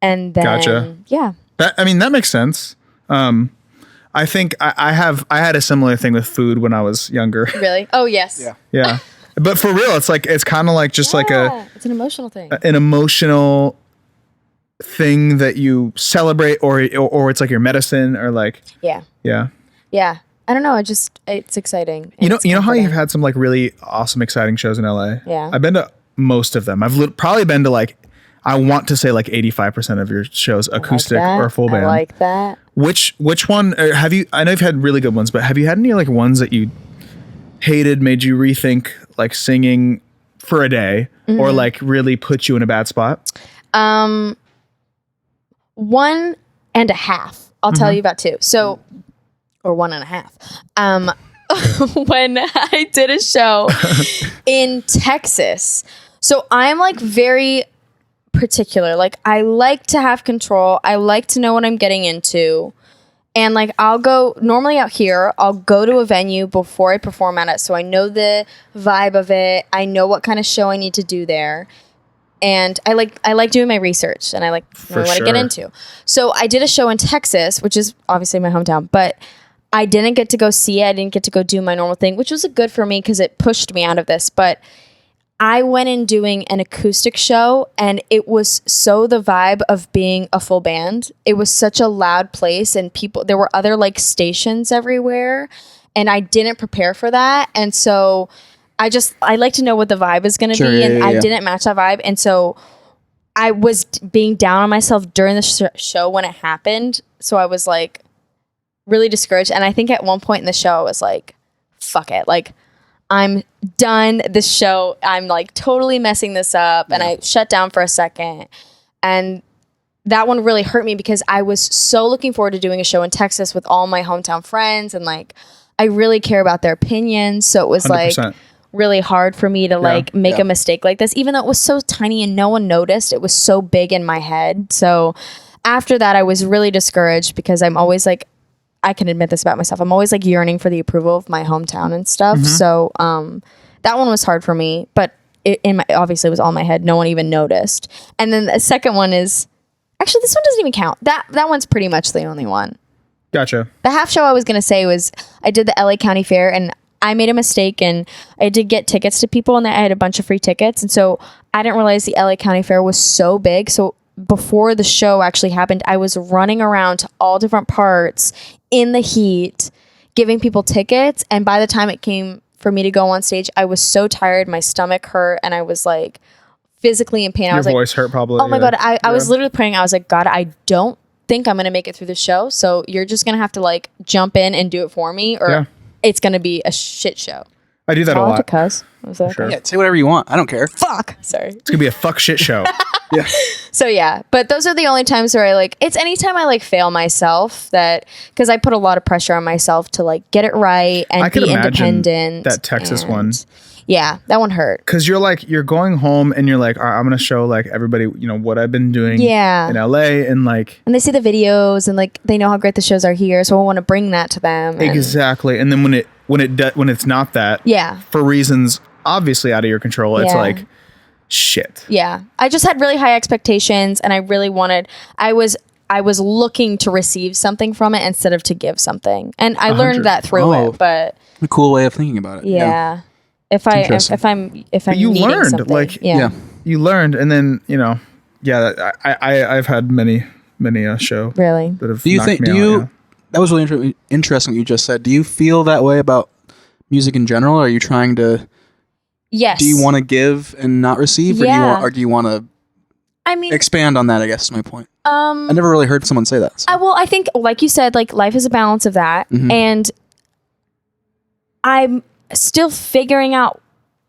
and then Gotcha. yeah, That makes sense. I think I had a similar thing with food when I was younger. really. Oh yes, Yeah. Yeah. But for real, it's kind of like just like it's an emotional thing. an emotional thing that you celebrate, or it's like your medicine, or like Yeah, yeah. yeah. I don't know. It's exciting. You know It's how comforting. you've had some like really awesome, exciting shows in LA. Yeah. I've been to most of them. I've probably been to like, I want to say like 85% of your shows, acoustic Like that. or full band. I like that. Which one have you? I know you've had really good ones, but have you had any like ones that you hated, made you rethink like singing for a day, or like really put you in a bad spot? 1.5. I'll tell you about 2. So, or 1.5. When I did a show in Texas, so I'm like very particular. Like I like to have control. I like to know what I'm getting into. And like I'll go normally out here, I'll go to a venue before I perform at it. So I know the vibe of it. I know what kind of show I need to do there. And I like doing my research, and I like know what to get into. So I did a show in Texas, which is obviously my hometown, but I didn't get to go see it. I didn't get to go do my normal thing, which was good for me because it pushed me out of this. But I went in doing an acoustic show, and it was so the vibe of being a full band. It was such a loud place, and there were other like stations everywhere, and I didn't prepare for that. And so I like to know what the vibe is going to be, and I didn't match that vibe. And so I was being down on myself during the show when it happened. So I was like really discouraged. And I think at one point in the show, I was like, fuck it. Like, I'm done this show. I'm like totally messing this up. And I shut down for a second. And that one really hurt me because I was so looking forward to doing a show in Texas with all my hometown friends. And like, I really care about their opinions. So it was 100%. like really hard for me to like make a mistake like this, even though it was so tiny and no one noticed. It was so big in my head. So after that, I was really discouraged because I'm always like, I can admit this about myself. I'm always like yearning for the approval of my hometown and stuff. So that one was hard for me, but obviously it was all in my head. No one even noticed. And then the second one is actually, this one doesn't even count. That one's pretty much the only one. Gotcha. The half show I was going to say was I did the LA County Fair, and I made a mistake, and I did get tickets to people, and I had a bunch of free tickets. And so I didn't realize the LA County Fair was so big. So before the show actually happened, I was running around to all different parts in the heat, giving people tickets. And by the time it came for me to go on stage, I was so tired. My stomach hurt, and I was like physically in pain. I was Your like, voice hurt probably. oh my God. I was literally praying. I was like, God, I don't think I'm going to make it through the show. So you're just going to have to like jump in and do it for me, or it's going to be a shit show. I do that a lot. To cuss. Was that Sure. okay? Yeah, say whatever you want. I don't care. Fuck. Sorry. It's gonna be a fuck shit show. Yeah. So yeah, but those are the only times where I like, it's anytime I like fail myself, that because I put a lot of pressure on myself to like get it right and I could be imagine independent. that Texas and- one. Yeah, that one hurt. Cause you're going home and you're like, all right, I'm gonna show like everybody, what I've been doing Yeah. in LA, and like And they see the videos and like they know how great the shows are here, so I want to bring that to them. And exactly. And then when it's not that, yeah. for reasons obviously out of your control, it's Yeah. like shit. Yeah. I just had really high expectations, and I really wanted, I was looking to receive something from it instead of to give something. And I learned that through Oh. it, but A cool way of thinking about it. yeah. If I'm But you needing learned, something, like- Yeah. You learned, and then I've had many a show really. that have Do you knocked think? me Do out, you? yeah. That was really interesting what you just said. Do you feel that way about music in general? Are you trying to? Yes. Do you want to give and not receive, Yeah. or do you want to I mean, expand on that? I guess is my point. I never really heard someone say that. So. I think, like you said, like life is a balance of that. And I'm still figuring out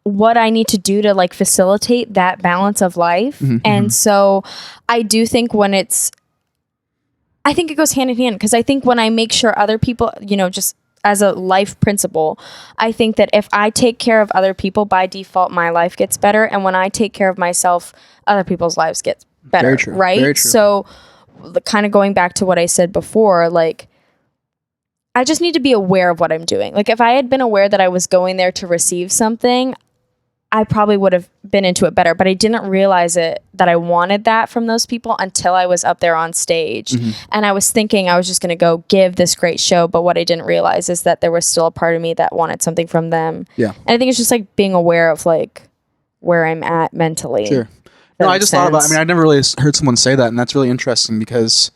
what I need to do to like facilitate that balance of life. And so I do think I think it goes hand in hand, because I think when I make sure other people, just as a life principle, I think that if I take care of other people, by default, my life gets better. And when I take care of myself, other people's lives get better. Very true. Right? Very true. So kind of going back to what I said before, like, I just need to be aware of what I'm doing. Like, if I had been aware that I was going there to receive something, I probably would have been into it better, but I didn't realize that I wanted that from those people until I was up there on stage. And I was thinking I was just going to go give this great show. But what I didn't realize is that there was still a part of me that wanted something from them. Yeah. And I think it's just like being aware of like where I'm at mentally. Sure. No, I just thought about, I never really heard someone say that. And that's really interesting, because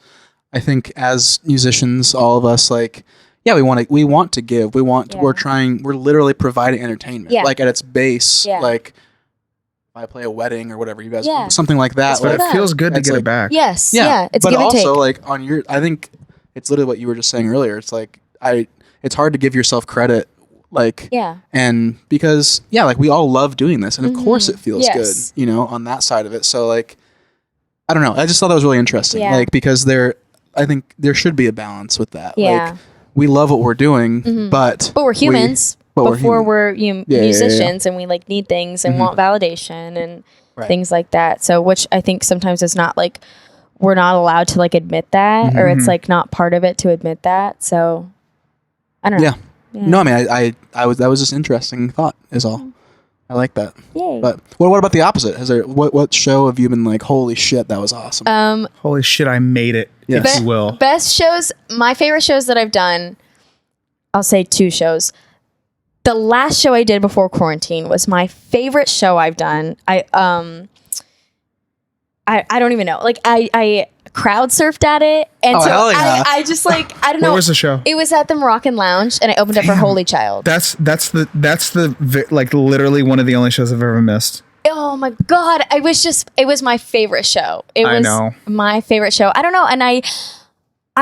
I think as musicians, all of us, like, yeah, we want to give. We're literally providing entertainment. Like at its base, like if I play a wedding or whatever, you guys, something like that. But it feels good to get it back. Yes. Yeah. It's but give and take. also like I think it's literally what you were just saying earlier. It's like, it's hard to give yourself credit. Like, and because, like we all love doing this, and of course it feels good, on that side of it. So like, I don't know. I just thought that was really interesting. Like, because I think there should be a balance with that. Like, we love what we're doing, but we're humans. We're musicians, and we like need things and want validation and things like that. So, which I think sometimes is not like, we're not allowed to like admit that, or it's like not part of it to admit that. So, I don't know. Yeah. No, I mean, that was just interesting thought is all. I like that. Yay. But what about the opposite? What show have you been like, holy shit, that was awesome? Holy shit, I made it, if you will. Best shows, my favorite shows that I've done, I'll say 2 shows. The last show I did before quarantine was my favorite show I've done. I don't even know. Like, I crowd surfed at it, and I just like, I don't know. Where was the show? It was at the Moroccan Lounge, and I opened up for Holy Child. That's like literally one of the only shows I've ever missed. Oh my god! It was my favorite show. It was my favorite show. I don't know, and I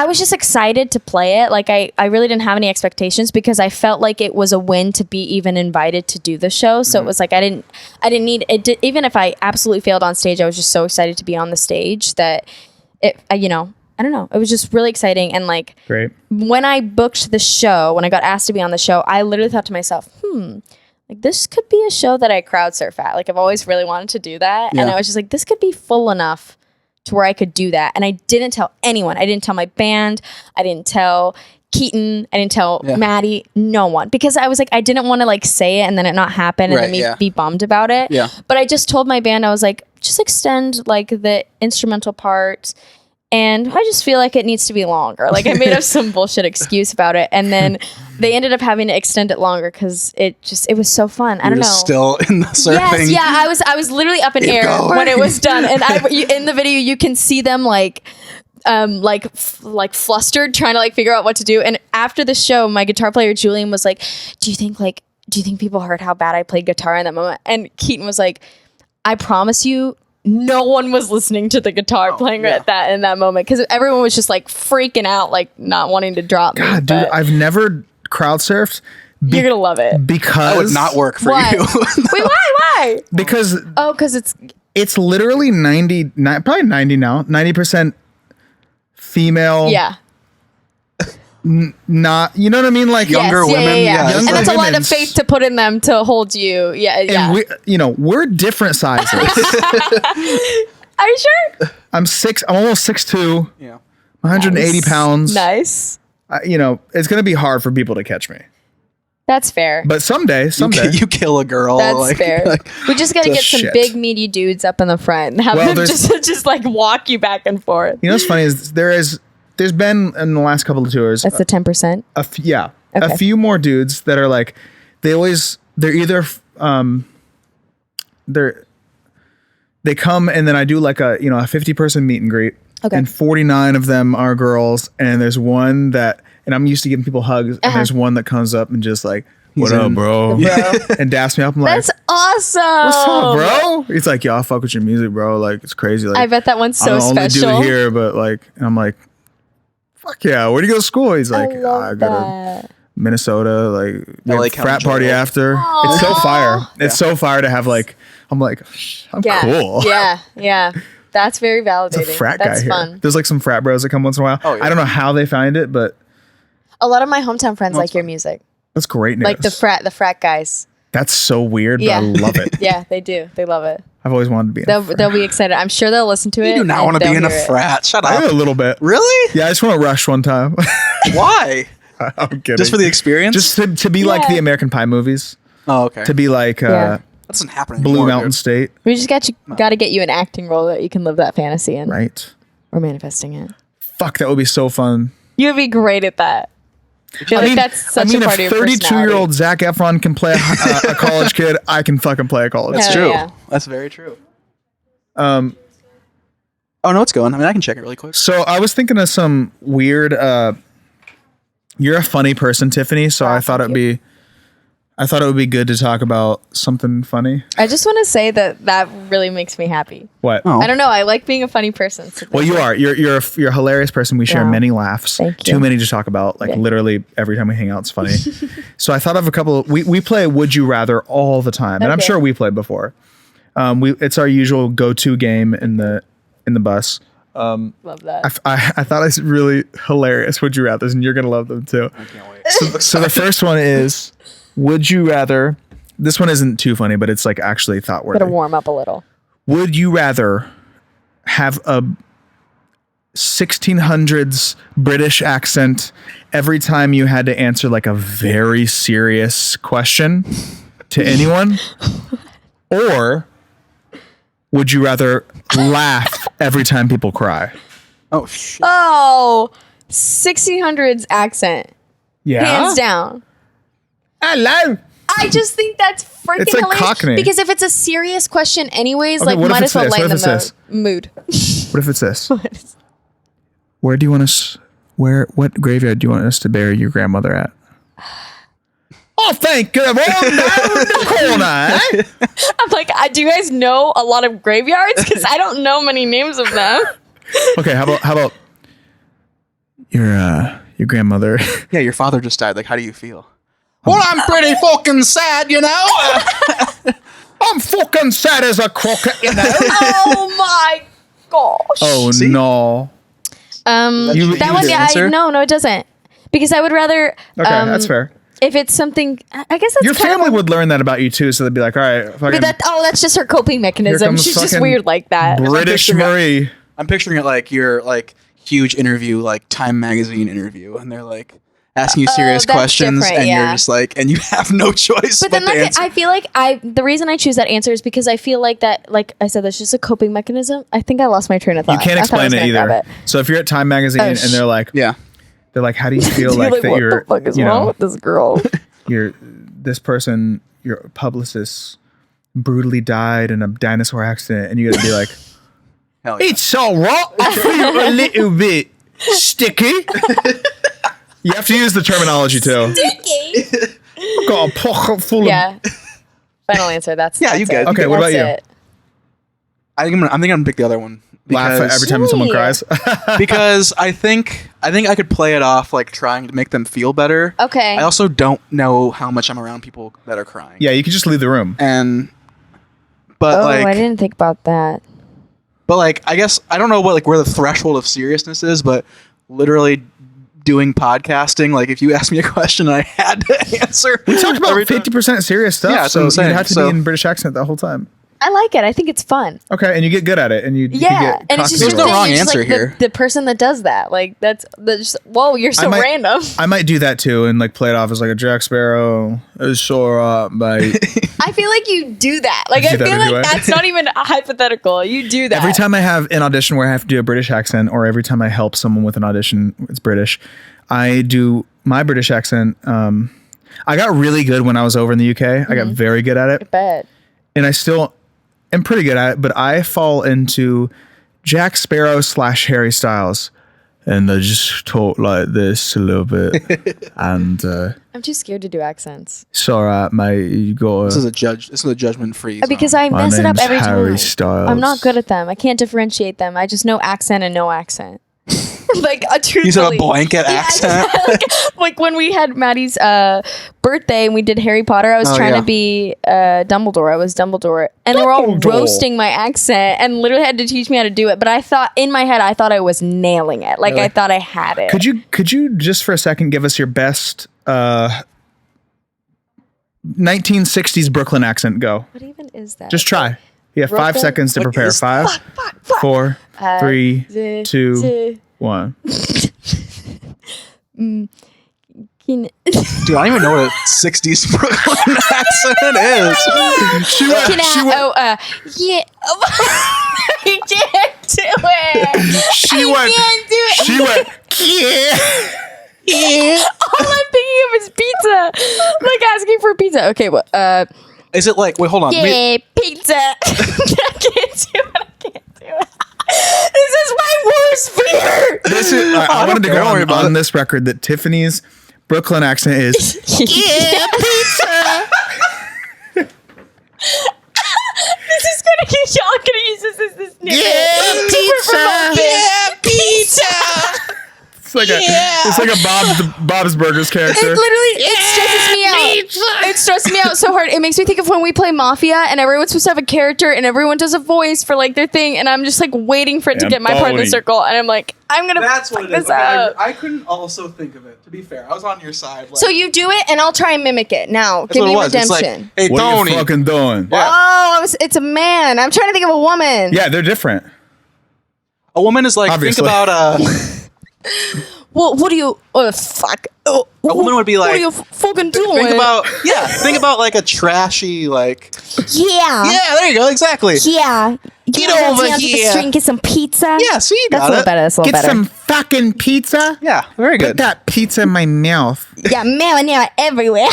was just excited to play it. Like, I really didn't have any expectations, because I felt like it was a win to be even invited to do the show. So it was like, I didn't need it. Even if I absolutely failed on stage, I was just so excited to be on the stage that it, I don't know. It was just really exciting. And like, great. When I booked the show, when I got asked to be on the show, I literally thought to myself, like, this could be a show that I crowd surf at. Like, I've always really wanted to do that. And I was just like, this could be full enough to where I could do that. And I didn't tell anyone. I didn't tell my band. I didn't tell Keaton. I didn't tell Maddie. No one. Because I was like, I didn't want to like say it and then it not happen and then me be bummed about it. Yeah. But I just told my band, I was like, just extend like the instrumental part. And I just feel like it needs to be longer. Like, I made up some bullshit excuse about it. And then they ended up having to extend it longer because it was so fun. I don't know. Still in the surfing. Yes, yeah. I was literally up in air when it was done. And in the video, you can see them like flustered, trying to like figure out what to do. And after the show, my guitar player, Julian, was like, do you think people heard how bad I played guitar in that moment? And Keaton was like, I promise you, no one was listening to the guitar playing in that moment, because everyone was just like freaking out, like not wanting to drop. God, dude, I've never crowd surfed. You're gonna love it because that would not work for you. Wait, why? Because it's literally 90 now, 90% female. Yeah. Not, you know what I mean, like younger women, Younger and that's a lot of faith to put in them to hold you. And we're different sizes. Are you sure? I'm almost 6'2". 180 pounds. Nice. It's gonna be hard for people to catch me. That's fair. But someday you kill a girl. That's fair. We just gotta get some big meaty dudes up in the front and have them just like walk you back and forth. You know what's funny is there's been in the last couple of tours. That's the 10%. A few more dudes that are like, they're either they come and then I do like a 50-person meet and greet. Okay. And 49 of them are girls, and there's one that, and I'm used to giving people hugs, and there's one that comes up and just like what up, bro? Bro. And daps me up. I'm like, That's awesome. what's up, bro? He's like, yo, I fuck with your music, bro. Like, it's crazy. Like, I bet that one's so I don't only special. do it here, but like, and I'm like, fuck yeah. Where do you go to school? He's like, I love I go to that. Minnesota. Like, we LA have County frat party Jail. after. It's so fire. It's so fire to have like, I'm like, I'm Yeah. cool. Yeah. That's very validating. There's a frat guy That's here. fun. There's like some frat bros that come once in a while. Oh, yeah. I don't know how they find it, but A lot of my hometown friends like your music. that's great news. Like the frat guys. That's so weird, Yeah. but I love it. Yeah, they do. They love it. I've always wanted to be in a frat. They'll be excited. I'm sure they'll listen to it. You do not and want to be they'll in a hear it. frat. Shut I up. do a little bit. Really? Yeah, I just want to rush one time. Why? I'm kidding. Just for the experience? Just to be like Yeah. the American Pie movies. Oh, okay. To be like Yeah. That doesn't happen Blue anymore, Mountain dude. State, We just got to get you an acting role that you can live that fantasy in. right? Or manifesting it. Fuck, that would be so fun. You would be great at that. I feel like that's such a part of if your 32-year-old Zac Efron can play a college kid, I can fucking play a college That's kid. Hell true. yeah. That's very true. Um, Oh, no, it's going. I mean, I can check it really quick. so I was thinking of some weird. You're a funny person, Tiffany. So I thought thank it would be good to talk about something funny. I just want to say that really makes me happy. What? Oh. I don't know. I like being a funny person. So Well, you are. You're a hilarious person. We share Wow. many laughs. Thank you. Too many to talk about. Like Yeah. literally every time we hang out, it's funny. So I thought of a couple. We play Would You Rather all the time, and I'm Okay. sure we played before. It's our usual go-to game in the bus. love that. I thought it's really hilarious. Would you rather? And you're gonna love them too. I can't wait. So the first one is, would you rather? This one isn't too funny, but it's like actually thought worthy. Gotta warm up a little. Would you rather have a 1600s British accent every time you had to answer like a very serious question to anyone? Or would you rather laugh every time people cry? Oh, shit. Oh, 1600s accent. Yeah. Hands down. Hello. I just think that's freaking It's like hilarious. Cockney. Because if it's a serious question anyways, Okay, like what if might it's as well this? lighten What if the it's mood. What if it's this? Where do you want us? What graveyard do you want us to bury your grandmother at? Oh, thank you. Down the corner. Eh? I'm like, do you guys know a lot of graveyards? Because I don't know many names of them. Okay, how about your grandmother? Yeah, your father just died. Like, how do you feel? Well, I'm pretty fucking sad, you know? I'm fucking sad as a croquet, you know. Oh my gosh. Oh See? no. You- that you one, did yeah, answer? no, it doesn't. Because I would rather. Okay, that's fair. If it's something, I guess that's Your kind family of. would learn that about you too, so they'd be like, "All right, fucking That's just her coping mechanism. comes She's just fucking weird like that. British picturing it. Marie." I'm picturing it like your like huge interview, like Time Magazine interview, and they're like asking you serious that's questions, different, and yeah. you're just like, and you have no choice But but, then to answer. I feel like the reason I choose that answer is because I feel like that, like I said, that's just a coping mechanism. I think I lost my train of thought. You can't I thought I was explain it gonna either. grab it. So if you're at Time Magazine and they're like, yeah. "How do you feel You're like that what you're, the fuck is you wrong know, with this girl? you're this person, your publicist brutally died in a dinosaur accident," and you got to be like, Hell yeah. "It's all right. I feel a little bit sticky." You have to use the terminology too. I've got a pocket full of. Yeah. Final answer. That's Yeah, you that's good. it. Okay, what That's about you? it. I think I'm gonna pick the other one. Laugh every time someone Really? cries. Because I think I could play it off like trying to make them feel better. Okay. I also don't know how much I'm around people that are crying. Yeah, you can just leave the room. But Oh, like I didn't think about that. But like, I guess I don't know what like where the threshold of seriousness is, but literally doing podcasting, like if you asked me a question and I had to answer, We talked about every time- 50% serious stuff, Yeah, that's what so I'm you saying. have to So- be in British accent the whole time. I like it. I think it's fun. Okay, and you get good at it, and you Yeah, can get and it's just There's your no thing. wrong You're just answer like here. The person that does that, like that's just whoa, you're so might- random. I might do that too, and like play it off as like a Jack Sparrow. It's sore up, mate. I feel like you do that. Like You I do that feel anyway. like that's not even hypothetical. You do that Every time I have an audition where I have to do a British accent, or every time I help someone with an audition, it's British. I do my British accent. I got really good when I was over in the UK. I got very good at it, Bet. and I still am pretty good at it. But I fall into Jack Sparrow / Harry Styles and I just talk like this a little bit, and I'm too scared to do accents. it's all right, mate. You got This is a judgment-free zone. Because I My mess it up name's every Harry time. Styles. I'm not good at them. I can't differentiate them. I just know accent and no accent. Like truthfully. You said a blanket accent. like when we had Maddie's birthday and we did Harry Potter, I was trying to be Dumbledore. I was Dumbledore, and they were all roasting my accent and literally had to teach me how to do it. But I thought in my head, I thought I was nailing it. Like I thought I had it. Could you just for a second give us your best 1960s Brooklyn accent? Go. What even is that? Just try. You have 5 Brooklyn? seconds to prepare. 5, 4, 3, 2, 1. Can- Dude, I don't even know what a 60s Brooklyn accent is. yeah. I can't do it. She went, yeah. All I'm thinking of is pizza. Like asking for pizza. Okay, well, Is it like, wait, hold on. yeah, pizza. I can't do it. This is my worst fear. This is, I wanted to don't worry go about on it. this record that Tiffany's Brooklyn accent is, Yeah, pizza. This is gonna get y'all gonna use this as this new pizza. it's like a Bob's Burgers character. It stresses me out. It stresses me out so hard. It makes me think of when we play Mafia and everyone's supposed to have a character and everyone does a voice for like their thing, and I'm just like waiting for it to And get my part in the Bodhi. circle, and I'm like, I'm gonna That's fuck what it is. this up. I couldn't also think of it. To be fair, I was on your side. Like, So you do it, and I'll try and mimic it. Now, that's give what me it was. It's redemption. like, hey, What are Tony. you fucking doing? Yeah. Oh, it's a man. I'm trying to think of a woman. Yeah, they're different. A woman is like, Obviously. think about Well, what do you? Oh, fuck. Oh, A woman would be what like, are you fucking doing? think about like a trashy, like, Yeah. yeah, there you go, exactly. Yeah. Get wanna go over down to the here. street and get some pizza. Yeah, see, you That's a got little it. better. That's a little Get better. some fucking pizza. Yeah, very Put good. that pizza in my mouth. Yeah, marinara everywhere.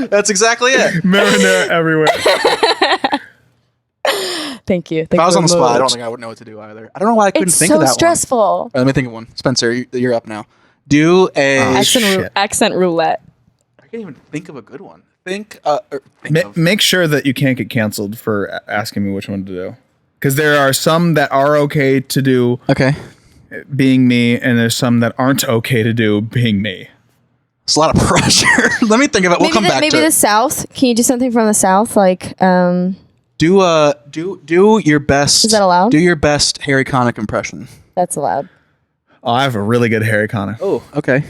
That's exactly it. Marinara everywhere. Thank you. If I was on the spot, I don't think I would know what to do either. I don't know why I couldn't It's think so of that stressful. one. All right, let me think of one. Spencer, you're up now. Do a. Accent roulette. I can't even think of a good one. Think Make sure that you can't get canceled for asking me which one to do. Because there are some that are okay to do Okay. being me, and there's some that aren't okay to do being me. It's a lot of pressure. Let me think of it. We'll come back maybe to the it. South. Can you do something from the South? Like, Do your best. Is that allowed? Do your best Harry Connick impression. that's allowed. Oh, I have a really good Harry Connick. Oh, okay.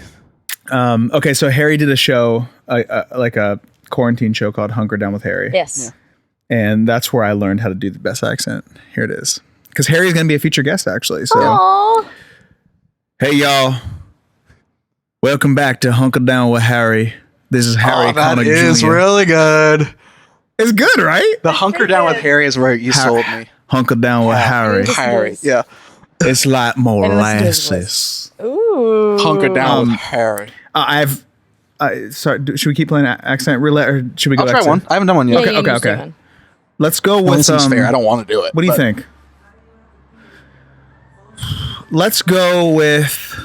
Okay, so Harry did a show, like a quarantine show called Hunker Down with Harry. Yes. And that's where I learned how to do the best accent. Here it is. Because Harry's going to be a featured guest, actually. So, Aww. hey, y'all. Welcome back to Hunker Down with Harry. This is Harry That Connick is Jr. really good. It's good, right? The hunker down with Harry is where you sold me. Hunker Down with Harry. Harry. Yeah. It's like listen to his molasses. Ooh. Hunker down with Harry. Sorry, should we keep playing accent roulette, or should we go I'll back try to one. I haven't done one Yeah, yet. you can just do okay. one. Let's go Well, with this seems fair. I don't want to do it. What do you but- think? Let's go with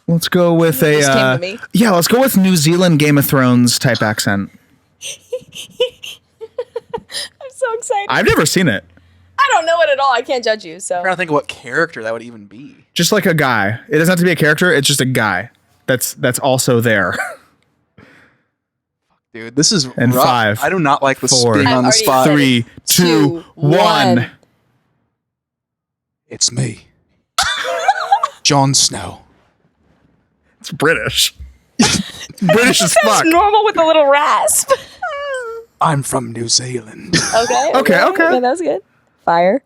let's go with a Just came to me. yeah, let's go with New Zealand Game of Thrones type accent. I'm so excited. I've never seen it. I don't know it at all. I can't judge you. So I'm trying to think of what character that would even be. Just like a guy. It doesn't have to be a character, it's just a guy. That's also there. Dude, this is And rough. 5, I do not like the 4, being on the already spot. said it. 3, 2, 1. It's me. Jon Snow. It's British. British as fuck. normal with a little rasp. I'm from New Zealand. Okay. Okay. Yeah, that was good. Fire.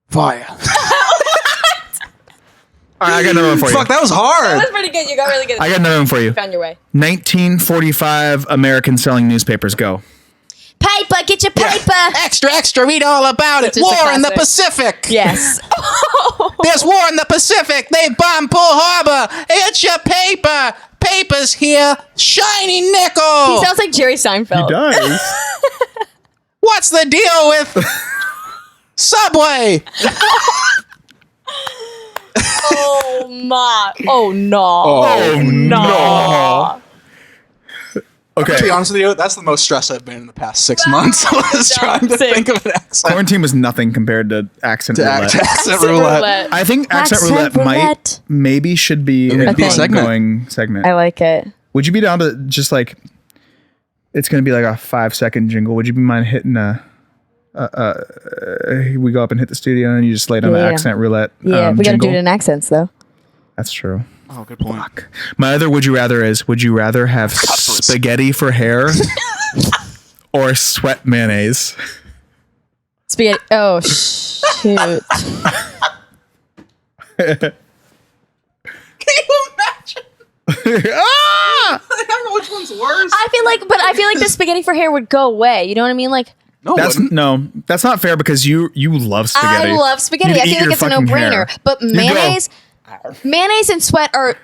Fire. All right, I got another one for you. Fuck, that was hard. That's pretty good. You got really good. I got another one for you. Found your way. 1945 American selling newspapers. Go. Paper, get your paper. Extra, extra, read all about it. It's just a War in the classic. Pacific. Yes. There's war in the Pacific. They bomb Pearl Harbor. It's your paper. Papers here. Shiny nickel. He sounds like Jerry Seinfeld. does. What's the deal with Subway? Oh my. Oh no. Oh, no. Okay. To be honest with you, that's the most stressed I've been in the past 6 months. was trying to think of an accent. Quarantine was nothing compared to accent roulette. Accent roulette. I think accent roulette might maybe should be It would be a segment. ongoing segment. I like it. Would you be down to just like it's gonna be like a 5-second jingle? Would you be mind hitting we go up and hit the studio and you just lay down the Yeah. accent roulette? Yeah, we gotta jingle? do it in accents though. That's true. Oh, good point. My other would you rather is would you rather have spaghetti for hair or sweat mayonnaise? Spaghetti. Oh shoot. Can you imagine? Ah! I don't know which one's worse. I feel like the spaghetti for hair would go away. You know what I mean? Like No, That's not fair because you love spaghetti. I love spaghetti. You'd I eat feel like your it's a fucking no-brainer. hair. But You'd go, mayonnaise and sweat are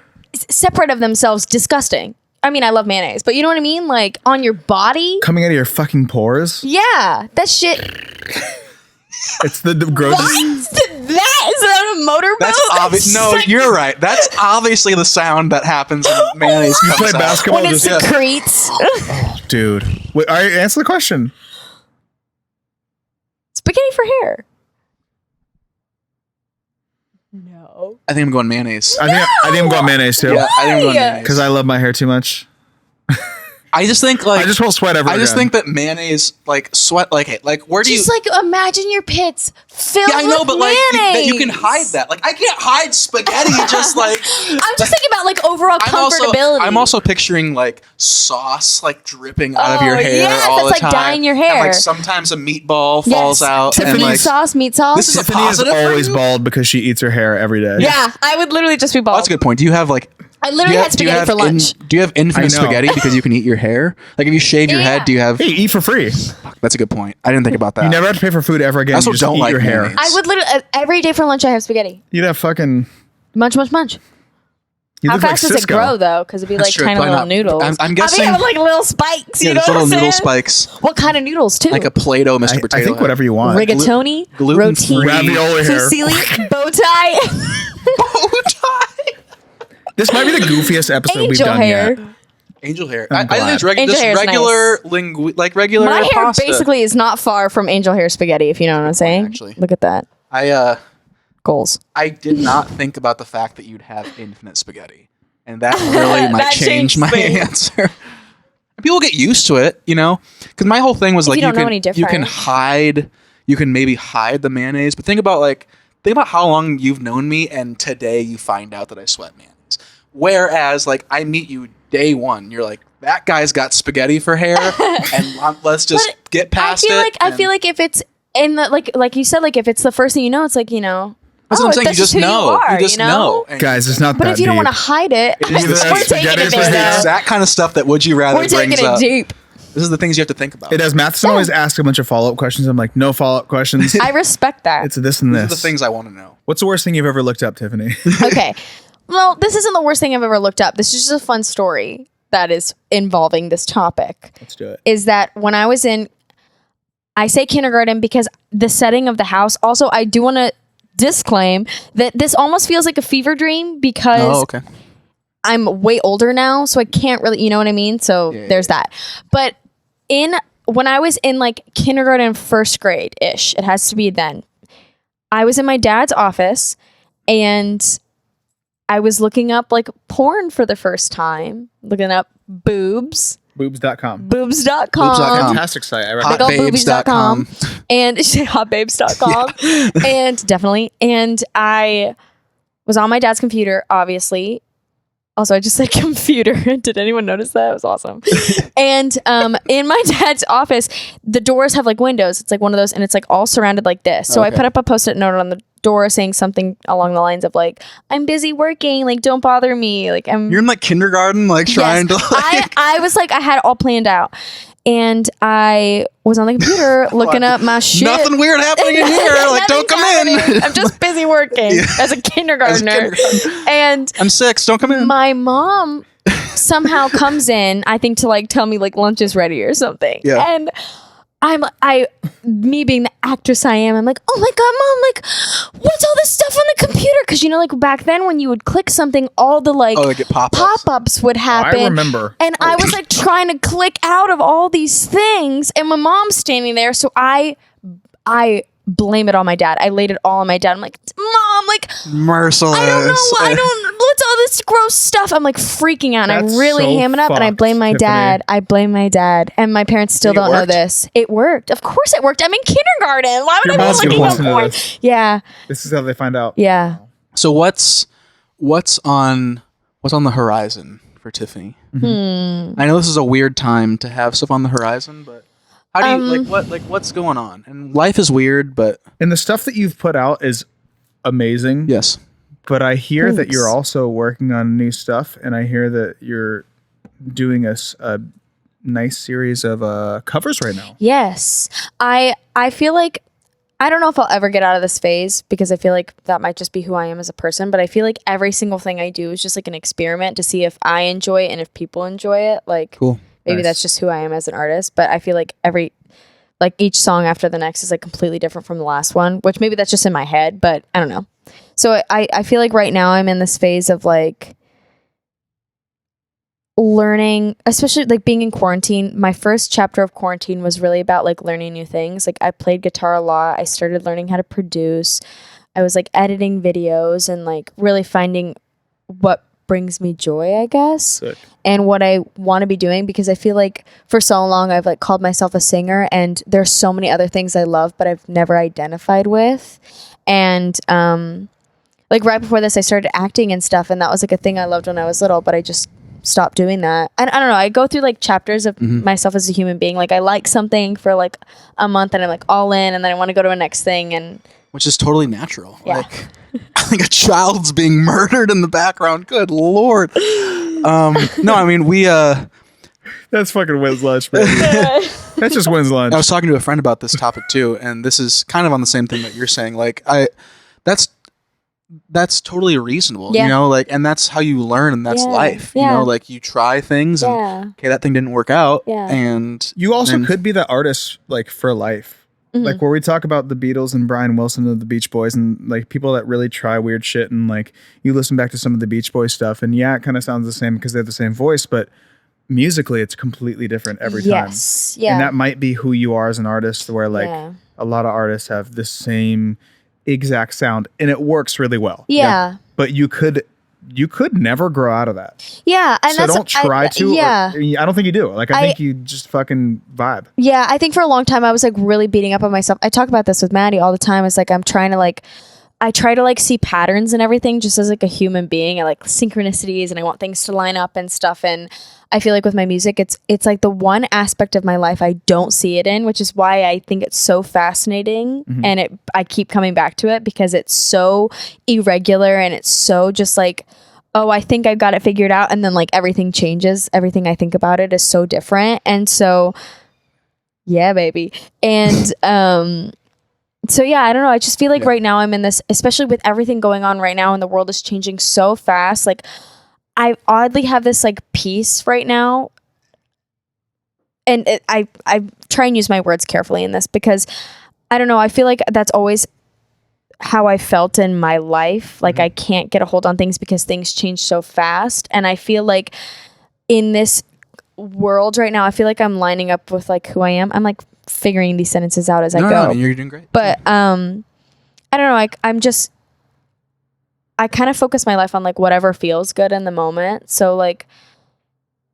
separate of themselves disgusting. I mean, I love mayonnaise, but you know what I mean? Like on your body. coming out of your fucking pores. Yeah, that shit. It's the grossest. That is that a motorboat? That's obvious. No, It's like- you're right. That's obviously the sound that happens when mayonnaise You comes play out. basketball, when it just, secretes. dude. Wait, all right, answer the question. Spaghetti for hair. No. I think I'm going mayonnaise. I think I'm going mayonnaise too. Yeah, I think I'm going Why? mayonnaise. Because I love my hair too much. I just think like I just won't sweat ever I just again. think that mayonnaise like sweat like where do Just you like imagine your pits filled Yeah, I know, with but like mayonnaise. you can hide that. Like I can't hide spaghetti just like I'm just thinking about like overall comfortability. I'm also picturing like sauce like dripping out of your Oh, hair yes, all that's the like time. dyeing your And, hair. like sometimes a meatball falls out and meat like sauce. This is a Tiffany is positive for always you? bald because she eats her hair every day. Yeah, I would literally just be bald. Oh, that's a good point. Do you have like I literally had spaghetti for lunch. do you have infinite I know. spaghetti because you can eat your hair? Like if you shave your Yeah. head, do you have Hey, eat for free. That's a good point. I didn't think about that. You never have to pay for food ever again. I also You just don't eat like your hair. mayonnaise. I would literally every day for lunch I have spaghetti. You'd have fucking. Munch, munch, munch. You How look like fast does it Cisco. grow though? Because it'd be That's like true. tiny Probably little not. noodles. I'm guessing- I mean, like little spikes. You Yeah, know just what little I'm noodle saying? spikes. What kind of noodles too? Like a Play-Doh Mr. Potato. I think Head. whatever you want. rigatoni, gluten-free. roti, Ravioli hair. fusilli, bow tie, Bow tie. This might be the goofiest episode we've angel done hair. yet. Angel hair. I'm I think glad. it's Angel just hair is regular regular My hair pasta. basically is not far from angel hair spaghetti. If you know what I'm saying. actually. Look at that. Goals. I did not think about the fact that you'd have infinite spaghetti, and that really might That change changed my things. answer. People get used to it, you know, because my whole thing was like you don't know any you can different. you can maybe hide the mayonnaise, but think about how long you've known me, and today you find out that I sweat mayonnaise. Whereas like I meet you day one, you're like, that guy's got spaghetti for hair, and let's just get past it. I feel like if it's in the like you said, like if it's the first thing you know, it's like you know. That's what I'm saying. You just who know. You, are, You just know. And Guys, it's not But that if you don't deep. want to hide it, is we're the taking spaghetti it for This is the there. hair. exact kind of stuff that Would You Rather We're taking brings it up. deep. This is the things you have to think about. It does. Matheson always asks a bunch of follow-up questions. I'm like, no follow-up questions. I respect that. It's this and These are this. the things I want to know. What's the worst thing you've ever looked up, Tiffany? Okay. Well, this isn't the worst thing I've ever looked up. This is just a fun story that is involving this topic. Let's do it. Is that when I was in, I say kindergarten because the setting of the house. Also, I do want to disclaim that this almost feels like a fever dream because Oh, okay. I'm way older now, so I can't really, you know what I mean? So there's that. But when I was in like kindergarten, first grade ish, it has to be then, I was in my dad's office and I was looking up like porn for the first time, looking up boobs, Boobs.com. boobs.com. Boobs.com. Fantastic site. I Big recommend. ol' Hotbabes.com. and hotbabes.com and definitely, and I was on my dad's computer, obviously. Also, I just said computer. Did anyone notice that? It was awesome. And in my dad's office, the doors have like windows. It's like one of those, and it's like all surrounded like this. So I Okay. put up a post-it note on the door saying something along the lines of like, "I'm busy working. Like, don't bother me. Like, I'm." You're in like kindergarten, like trying to like. I was like, I had it all planned out, and I was on the computer looking up my shit. Nothing weird happening in here. Like, don't come Nothing's in. happening. I'm just busy working as a kindergartner. And I'm 6. Don't come in. my mom somehow comes in, I think to like tell me like lunch is ready or something. Yeah. And me being the actress I am, I'm like, oh my God, Mom, like, what's all this stuff on the computer? Because, like back then when you would click something, all the like get pop-ups. pop-ups would happen. I remember. And I was like trying to click out of all these things, and my mom's standing there. So I blame it on my dad. I laid it all on my dad. I'm like, Mom, like, Merciless. I don't, what's all this gross stuff? I'm like freaking out. And That's I really so ham it up, and I blame my fucked, dad. I blame my dad. And my parents still Think it don't know worked? this. It worked. Of course it worked. I'm in kindergarten. Why would Your I mom's be gonna looking listen to for this. Yeah. This is how they find out. Yeah. So what's on the horizon for Tiffany? I know this is a weird time to have stuff on the horizon, but how do you what's going on? And life is weird, but And the stuff that you've put out is amazing. yes. But I hear that Thanks. you're also working on new stuff, and I hear that you're doing a nice series of covers right now. Yes. I feel like I don't know if I'll ever get out of this phase, because I feel like that might just be who I am as a person, but I feel like every single thing I do is just like an experiment to see if I enjoy it and if people enjoy it. Like Cool. maybe Nice. that's just who I am as an artist, but I feel like each song after the next is like completely different from the last one, which maybe that's just in my head, but I don't know. So I feel like right now I'm in this phase of like learning, especially like being in quarantine. My first chapter of quarantine was really about like learning new things. Like I played guitar a lot. I started learning how to produce. I was like editing videos and like really finding what brings me joy, I guess. Sick. And what I want to be doing, because I feel like for so long I've like called myself a singer, and there's so many other things I love but I've never identified with. And like right before this I started acting and stuff, and that was like a thing I loved when I was little, but I just stopped doing that. I don't know, I go through like chapters of myself as a human being. Like I like something for like a month and I'm like all in, and then I want to go to a next thing, and Which is totally natural. Yeah. Like a child's being murdered in the background. Good Lord. No, I mean That's fucking Wynn's lunch, man. That's just Wynn's lunch. I was talking to a friend about this topic too, and this is kind of on the same thing that you're saying. Like that's totally reasonable, Yeah. like, and that's how you learn, and that's Yeah. life, Yeah. like you try things and Yeah. okay, that thing didn't work out. Yeah. And You also then- could be that artist like for life. Mm-hmm. Like where we talk about the Beatles and Brian Wilson of the Beach Boys, and like people that really try weird shit, and like you listen back to some of the Beach Boys stuff, and yeah, it kind of sounds the same because they have the same voice, but musically it's completely different every time. Yes. Yeah. And that might be who you are as an artist, where like Yeah. a lot of artists have the same exact sound and it works really well. Yeah. But you could never grow out of that. Yeah. And So that's don't try to. Yeah. I don't think you do. Like I think you just fucking vibe. Yeah, I think for a long time I was like really beating up on myself. I talk about this with Maddie all the time. It's like I try to like see patterns and everything just as like a human being. I like synchronicities and I want things to line up and stuff. And I feel like with my music, it's like the one aspect of my life I don't see it in, which is why I think it's so fascinating. And I keep coming back to it because it's so irregular and it's so just like, oh, I think I've got it figured out. And then like everything changes. Everything I think about it is so different. And so, yeah, baby. And, so yeah, I don't know. I just feel like right now I'm in this, especially with everything going on right now and the world is changing so fast. Like I oddly have this like peace right now. And I try and use my words carefully in this because I don't know. I feel like that's always how I felt in my life. Like I can't get a hold on things because things change so fast. And I feel like in this world right now, I feel like I'm lining up with like who I am. I'm like figuring these sentences out as I go. No, you're doing great. But I don't know. Like I kind of focus my life on like whatever feels good in the moment. So like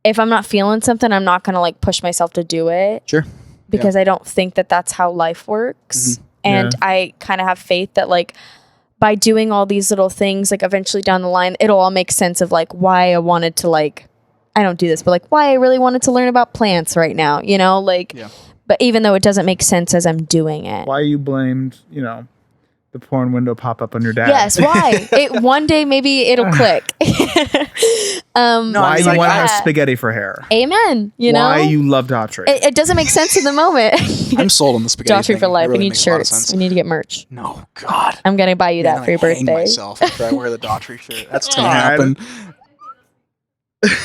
if I'm not feeling something, I'm not gonna like push myself to do it. Sure. Because I don't think that that's how life works. And I kind of have faith that like by doing all these little things, like eventually down the line, it'll all make sense of like why I wanted to like, I don't do this, but like why I really wanted to learn about plants right now, like, but even though it doesn't make sense as I'm doing it. Why you blamed, the porn window pop up on your dad. Yes, why? One day maybe it'll click. Why you like, want to have spaghetti for hair. Amen. Why you love Daughtry. It doesn't make sense in the moment. I'm sold on the spaghetti Daughtry thing. for life. It really We need makes a lot of shirts. sense. We need to get merch. No, God. I'm gonna buy you that I'm for your gonna hang birthday. myself after I wear the Daughtry shirt. That's gonna God. happen.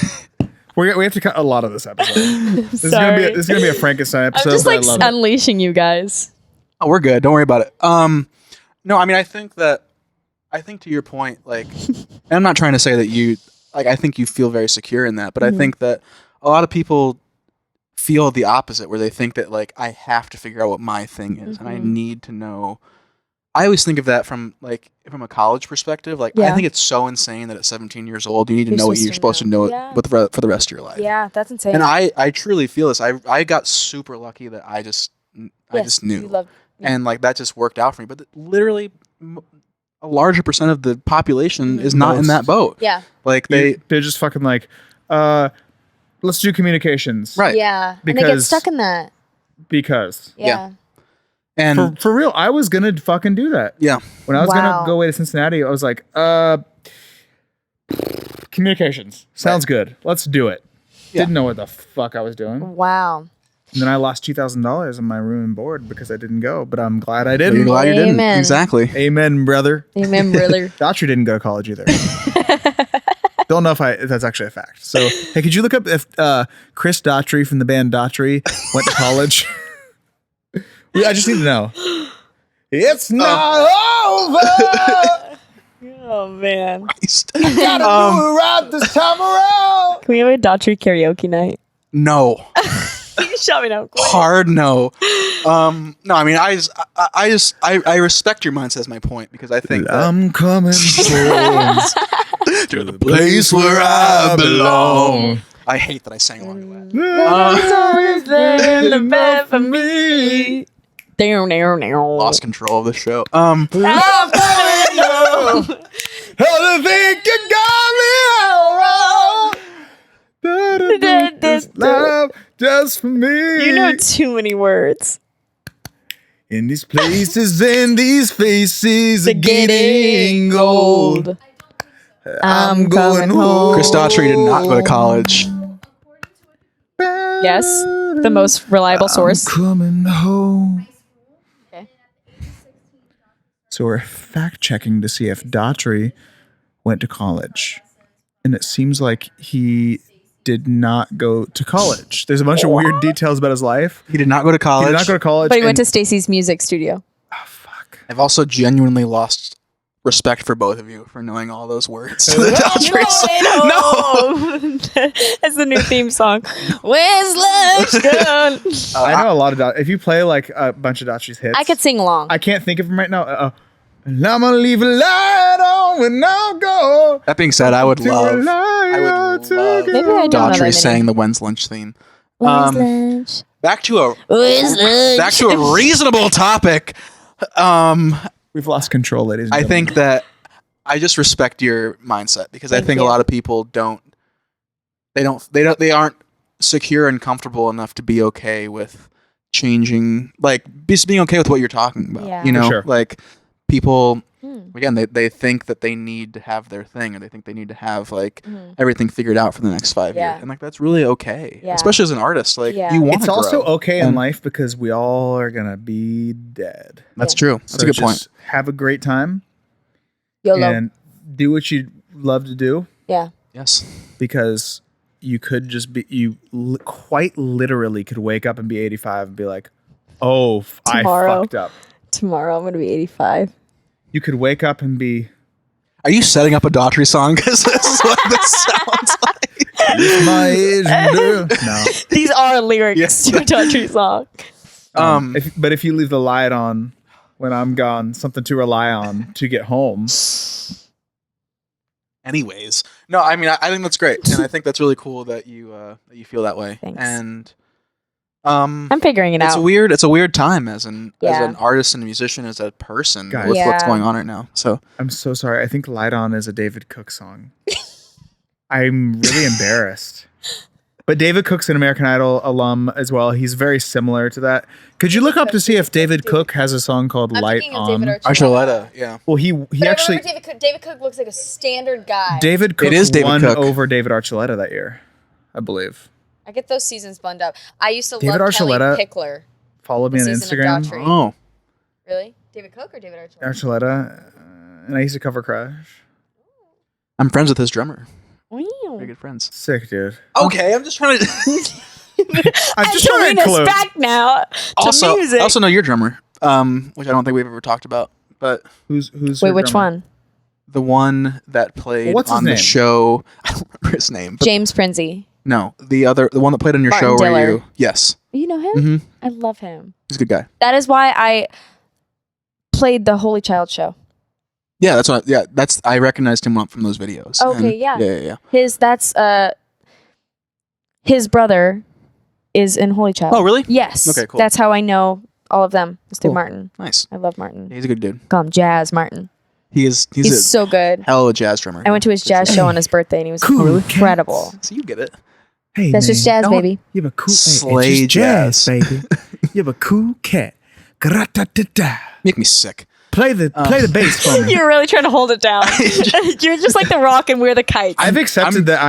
We have to cut a lot of this episode. This is gonna be a Frankenstein I'm episode. just but like I love it. unleashing you guys. Oh, we're good. Don't worry about it. No, I mean, I think to your point, like, and I'm not trying to say that you, like, I think you feel very secure in that, but I think that a lot of people feel the opposite, where they think that, like, I have to figure out what my thing is, and I need to know. I always think of that from a college perspective. Like, I think it's so insane that at 17 years old, you need to know what you're supposed to know for the rest of your life. Yeah, that's insane. And I truly feel this. I got super lucky that I just knew. And like that just worked out for me. But literally, a larger percent of the population is not in that boat. Yeah. Like they're just fucking like, let's do communications. Right. Yeah. Because, and they get stuck in that. Because. Yeah. And for real, I was gonna fucking do that. Yeah. When I was gonna go away to Cincinnati, I was like, communications. Sounds good. Let's do it. Yeah. Didn't know what the fuck I was doing. Wow. And then I lost $2,000 on my room and board because I didn't go, but I'm glad I didn't. You're glad you didn't. Amen. Exactly. Amen, brother. Amen, brother. Daughtry didn't go to college either. Don't know if that's actually a fact. So, hey, could you look up if Chris Daughtry from the band Daughtry went to college? I just need to know. It's not over. Oh, man. Gotta do it right this time around. Can we have a Daughtry karaoke night? No. You shot me down quick. Hard no. No, I mean, I respect your mindset, is my point, because I think that I'm coming home to the place where I belong. I hate that I sang along to that. In the bed for me. Down. Lost control of the show. How to think you got me all wrong. This love just for me. You know too many words. In these places and these faces are getting old. I'm going home. Chris Daughtry did not go to college. Yes, the most reliable source. I'm coming home. Okay. So we're fact checking to see if Daughtry went to college. And it seems like he did not go to college. There's a bunch of weird details about his life. He did not go to college. He did not go to college. But he went to Stacy's music studio. Oh, fuck. I've also genuinely lost respect for both of you for knowing all those words. To the Daughtry song. No. That's the new theme song. Where's love gone? I know a lot of if you play like a bunch of Daughtry's hits. I could sing along. I can't think of them right now. And I'm gonna leave a light on when I go. That being said, I would love Maybe I don't know that Daughtry many. saying the When's Lunch theme. Where's lunch? Back to a Where's lunch? reasonable topic. We've lost control, ladies and I gentlemen. think that I just respect your mindset, because I Thank think you. a lot of people they aren't secure and comfortable enough to be okay with changing, like just being okay with what you're talking about. Yeah. You know, For sure. like people again, they think that they need to have their thing, or they think they need to have like everything figured out for the next 5 Yeah. years, and like that's really okay, Yeah. especially as an artist. Like Yeah. you want it's to also grow. okay in And life because we all are gonna be dead. That's true. That's So a good point. just have a great time YOLO. and do what you love to do, Yeah. Yes. because you could just be quite literally could wake up and be 85 and be like, oh, Tomorrow. I fucked up. Tomorrow I'm going to be 85. You could wake up and be Are you setting up a Daughtry song? Because this is what this sounds like. my age. No. These are lyrics to a Daughtry song. But if you leave the light on when I'm gone, something to rely on to get home. Anyways, no, I mean, I think that's great, and I think that's really cool that you feel that way. Thanks. And I'm figuring it it's out. weird. It's a weird time as an Yeah. artist and a musician, as a person, Guys. with what's Yeah. going on right now. So I'm so sorry. I think Light On is a David Cook song. I'm really embarrassed. But David Cook's an American Idol alum as well. He's very similar to that. Could you look up to see if David Cook has a song called I'm Light thinking of On? David Archuleta, yeah. Well, he But actually I remember David Cook looks like a standard guy. David Cook is David won Cook. over David Archuleta that year, I believe. I get those seasons bummed up. I used to David love Archuleta- Kelly Pickler. Follow me on The season of Instagram, Daughtry. Oh, Really? David Cook or David Archuleta? Archuleta, and I used to cover Crush. I'm friends with his drummer. Wow. very good friends. Sick, dude. Okay, I'm just trying to. I'm just trying to Angelina's clue. back now to also, music. I also know your drummer, which I don't think we've ever talked about, but Who's Wait, your which drummer? one? the one that played What's his on the name? show. I don't remember his name. But James Prinzy. no, the one that played on your Martin show where Diller. you. Yes, You know him? Mhm. I love him. he's a good guy. That is why I played the Holy Child show. Yeah, that's what. I recognized him from those videos. Okay, And- yeah. yeah. His brother is in Holy Child. Oh, really? Yes. Okay, cool. That's how I know all of them. It's through Cool. Martin. Nice. I love Martin. Yeah, he's a good dude. Call him Jazz Martin. He's a so good. hell of a jazz drummer. I went to his jazz show on his birthday and he was Cool incredible. So you get it. Hey, That's just man. jazz, baby. You have a cool Slay it's just jazz. baby. You have a cool cat. Gra-ta-ta-ta. Make me sick. Play the bass for me. You're really trying to hold it down. You're just like the rock and we're the kites. I've accepted that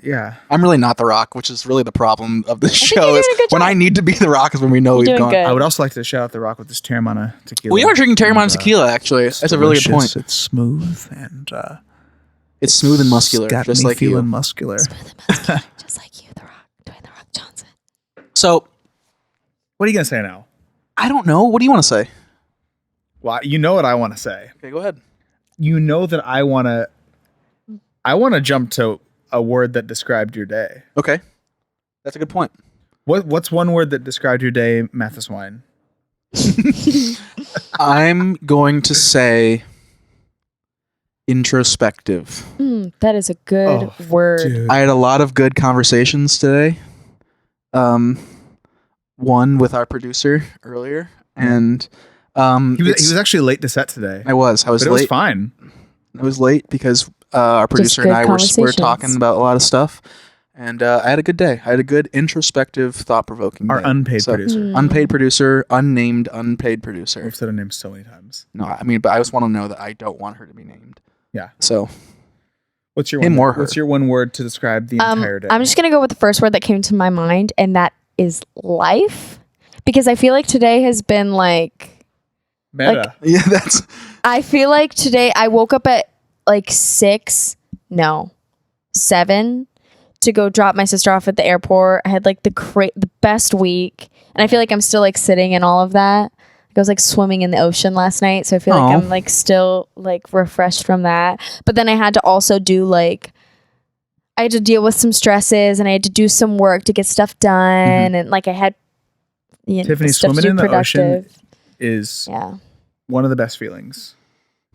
yeah. I'm really not the Rock, which is really the problem of this you're show. doing Is a good when job. I need to be the Rock is when we know we've doing gone. good. I would also like to shout out the Rock with this Terramana tequila. We are drinking Terramana And, tequila, actually. That's a really good delicious. point. It's smooth and It's smooth and muscular, got just me like feeling you. muscular. Just like you, the rock, Dwayne the Rock Johnson. So What are you gonna say now? I don't know. What do you want to say? Well, you know what I want to say. Okay, go ahead. You know that I want to jump to a word that described your day. Okay, that's a good point. What's one word that described your day, Mathis Wine? I'm going to say introspective. That is a good word. Dude. I had a lot of good conversations today. One with our producer earlier, and He was actually late to set today. I was But it was late. fine. I was late because our producer and good I were conversations. talking about a lot of stuff, and I had a good day. I had a good introspective, thought-provoking Our day. unpaid producer. Unpaid producer, unnamed unpaid producer. We've said her name so many times. No, I mean, but I just want to know that I don't want her to be named. Yeah. So What's your Him one, or her. What's your one word to describe the entire day? I'm just gonna go with the first word that came to my mind, and that is life, because I feel like today has been like Meta. yeah, that's I feel like today I woke up at like 7 to go drop my sister off at the airport. I had like the best week, and I feel like I'm still like sitting in all of that. I was like swimming in the ocean last night, so I feel like I'm like still like refreshed from that. But then I had to also do like I had to deal with some stresses, and I had to do some work to get stuff done, and like I had Tiffany, stuff to swimming do in the ocean productive. is Yeah. one of the best feelings.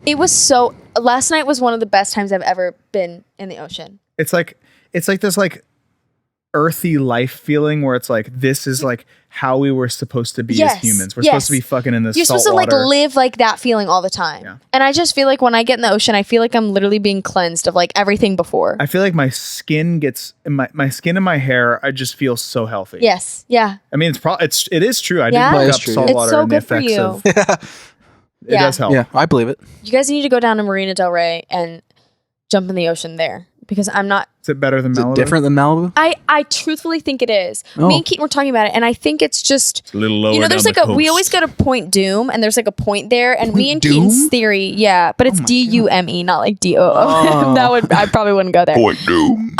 It was so. Last night was one of the best times I've ever been in the ocean. It's like this like earthy life feeling where it's like this is like how we were supposed to be Yes, as humans. We're yes. supposed to be fucking in this You're salt supposed to like water. live like that feeling all the time. Yeah. And I just feel like when I get in the ocean, I feel like I'm literally being cleansed of like everything before. I feel like my skin gets my skin and my hair. I just feel so healthy. Yes. Yeah. I mean, it is true. I Yeah? did That look is up true, salt yeah. water It's so and the good for effects you. of. It Yeah. does help. yeah, I believe it. You guys need to go down to Marina Del Rey and jump in the ocean there, because I'm not. Is it better than Is it Malibu? different than Malibu? I truthfully think it is. Oh. Me and Keaton were talking about it, and I think it's just. A little lower. You know, there's down like the we coast. always go to Point Doom, and there's like a point there, and me and Doom? Keaton's theory, yeah, but it's my DUME, not like DOO. Oh. I probably wouldn't go there. Point Doom.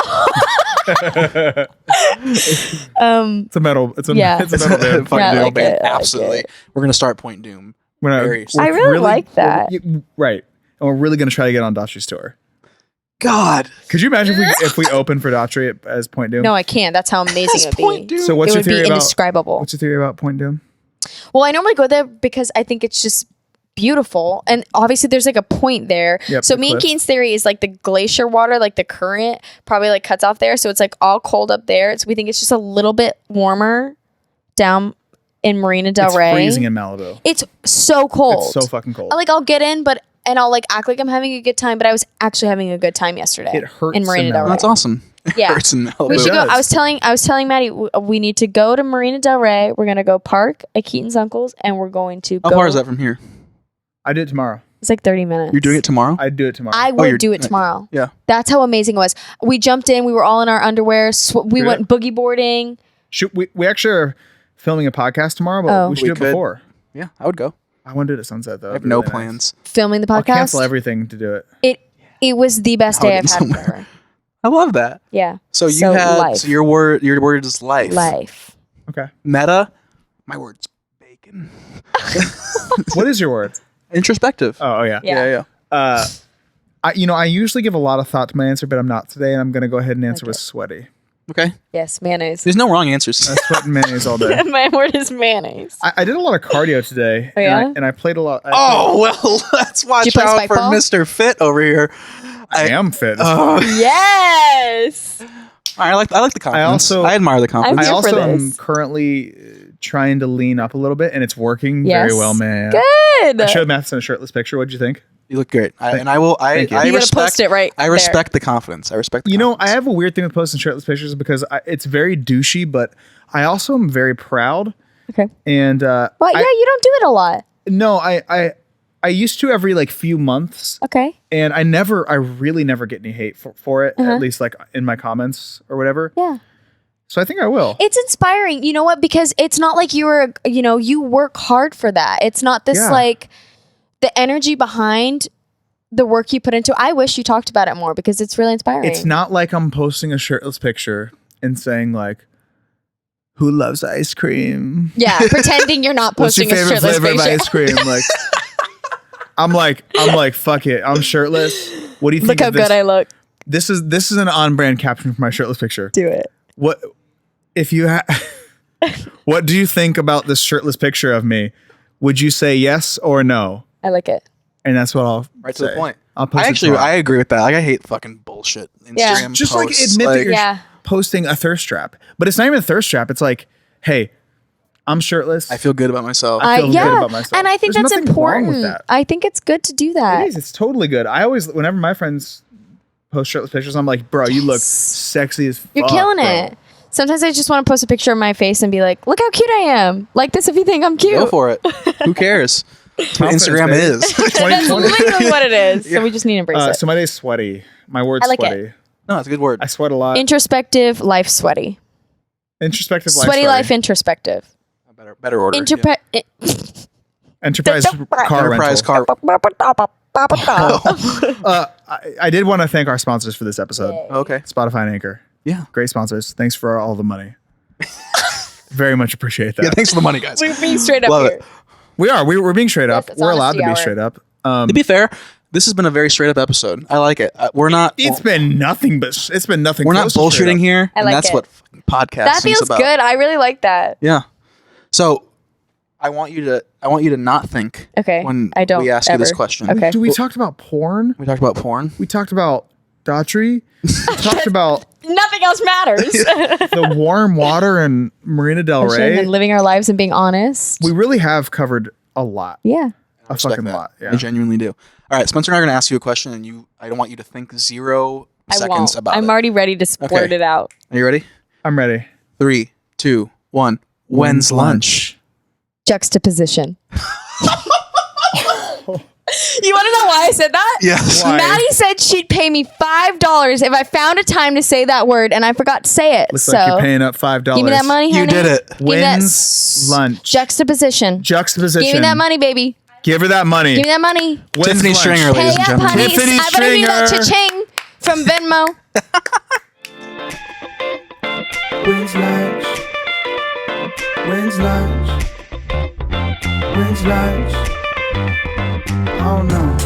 It's a metal. It's a Yeah. it's a metal band. Fucking Yeah, I Doom like band. it, I like Absolutely. it. We're gonna start Point Doom. We're not- Very we're I really like that. Right. And we're really going to try to get on Daughtry's tour. God. Could you imagine if we open for Daughtry as Point Doom? No, I can't. That's how amazing it would Point be. Doom. So what's It your would be theory about indescribable. what's your theory about Point Doom? Well, I normally go there because I think it's just beautiful, and obviously there's like a point there. Yep, so the me and cliff. Keaton's theory is like the glacier water, like the current, probably like cuts off there, so it's like all cold up there. So we think it's just a little bit warmer down in Marina Del It's Rey. freezing in Malibu. It's so cold. It's so fucking cold. I'll get in, and I'll like act like I'm having a good time, but I was actually having a good time yesterday. It hurts in Marina in Del Malibu. Rey. That's awesome. Yeah. Hurts in Malibu. We should go. does. I was telling Maddie we need to go to Marina Del Rey. We're gonna go park at Keaton's uncle's, and we're going to How go. far is that from here? I do it tomorrow. It's like 30 minutes. You're doing it tomorrow? I'd do it tomorrow. I you're- would do it tomorrow. Yeah. That's how amazing it was. We jumped in. We were all in our underwear. We Do went it. boogie boarding. Should we actually are filming a podcast tomorrow, but Oh. we should We do it could. before. Yeah, I would go. I want to do it at sunset though. I have no plans. Filming the I'll podcast. cancel everything to do it. It It was the best day I've had somewhere. forever. I love that. Yeah. So you had life. so your word is life. Life. Okay. Meta, my word's bacon. What is your word? Introspective. Oh yeah. Yeah. I usually give a lot of thought to my answer, but I'm not today, and I'm gonna go ahead and answer with sweaty. Okay. Yes, mayonnaise. There's no wrong answers. I sweat and mayonnaise all day. My word is mayonnaise. I did a lot of cardio today. Oh, yeah? And I played a lot. Oh well, let's watch Did you play out spike for ball? Mr. Fit over here. I am fit. Yes. I like the confidence. I admire the confidence. I here for also am this. currently trying to lean up a little bit, and it's working Yes. very well, man. Good. I showed Matheson a shirtless picture. What'd you think? You look great. Thank I will. Thank you. I You gotta respect. post it right I there. respect the confidence. I respect. The You know, I confidence. have a weird thing with posting shirtless pictures because it's very douchey, but I also am very proud. Okay. And Well, yeah, you don't do it a lot. no, I used to every like few months, Okay. and I really never get any hate for it, at least like in my comments or whatever. Yeah. So I think I will. It's inspiring. You know what? Because it's not like you work hard for that. It's not this Yeah. like the energy behind the work you put into it. I wish you talked about it more because it's really inspiring. It's not like I'm posting a shirtless picture and saying like, "Who loves ice cream? Yeah, pretending you're not What's your posting a favorite shirtless flavor of picture. ice cream?" Like, I'm like, fuck it. I'm shirtless. What do you think? Look how of this? good I look. This is an on-brand caption for my shirtless picture. Do it. What if you what do you think about this shirtless picture of me? Would you say yes or no? I like it. And that's what I'll right to say. the point. I'll post I it actually, tomorrow. I agree with that. Like, I hate fucking bullshit Instagram Yeah. just posts. like admit that you're Yeah. posting a thirst trap, but it's not even a thirst trap. It's like, hey, I'm shirtless. I feel good about myself. I feel good Yeah, about myself. and I think There's that's nothing wrong with important. that. I think it's good to do It that. is. It's totally good. I always, whenever my friends post shirtless pictures, I'm like, bro, you look Yes. sexy as fuck. You're killing bro. it. Sometimes I just want to post a picture of my face and be like, "Look how cute I am." Like this if you think I'm cute. Go for it. Who cares? That's what Confidence, Instagram baby. is. That's 2020. literally what it is. So we just need to embrace it. So my day's sweaty. My word's I like it. sweaty. No, it's a good word. I sweat a lot. Introspective, life sweaty. Introspective life. Sweaty life, introspective. Better order. Enterprise car Enterprise rental. car. I did want to thank our sponsors for this episode. Okay. Spotify and Anchor. Yeah. Great sponsors. Thanks for all the money. Very much appreciate that. Yeah. Thanks for the money, guys. We're being straight up Love here. it. We are. We're being straight up. it's We're allowed to honesty be hour. straight up. To be fair, this has been a very straight up episode. I like it. We're not. It's been nothing but it's been nothing. We're not close to straight bullshitting up. here, I and like that's it. what fucking podcasting That is feels about. good. I really like that. Yeah. So, I want you to not think. Okay, When I don't we ask you this ever. question. Okay. We talked about porn. We talked about porn. We talked about Daughtry. We talked about Nothing else matters. the warm water in Marina Del Rey. And living our lives and being honest. We really have covered a lot. Yeah. A Respect fucking that. lot. Yeah. I genuinely do. All right, Spencer and I are going to ask you a question, and I don't want you to think 0 I seconds won't. about I'm it. already ready to splurt Okay. it out. Are you ready? I'm ready. 3, 2, 1. When's lunch? Juxtaposition. You want to know why I said that? Yes. Why? Maddie said she'd pay me $5 if I found a time to say that word, and I forgot to say it. Looks so like you're paying up $5. give me that money, You honey. did it. Give me that When's lunch? juxtaposition. Juxtaposition. Give me that money, baby. Give her that money. Give me that money. When's Tiffany lunch? Stringer, Pay ladies and up, gentlemen. honey. Tiffany I better need that Stringer. cha-ching from Venmo. When's lunch? When's lunch? When's lunch? I don't know.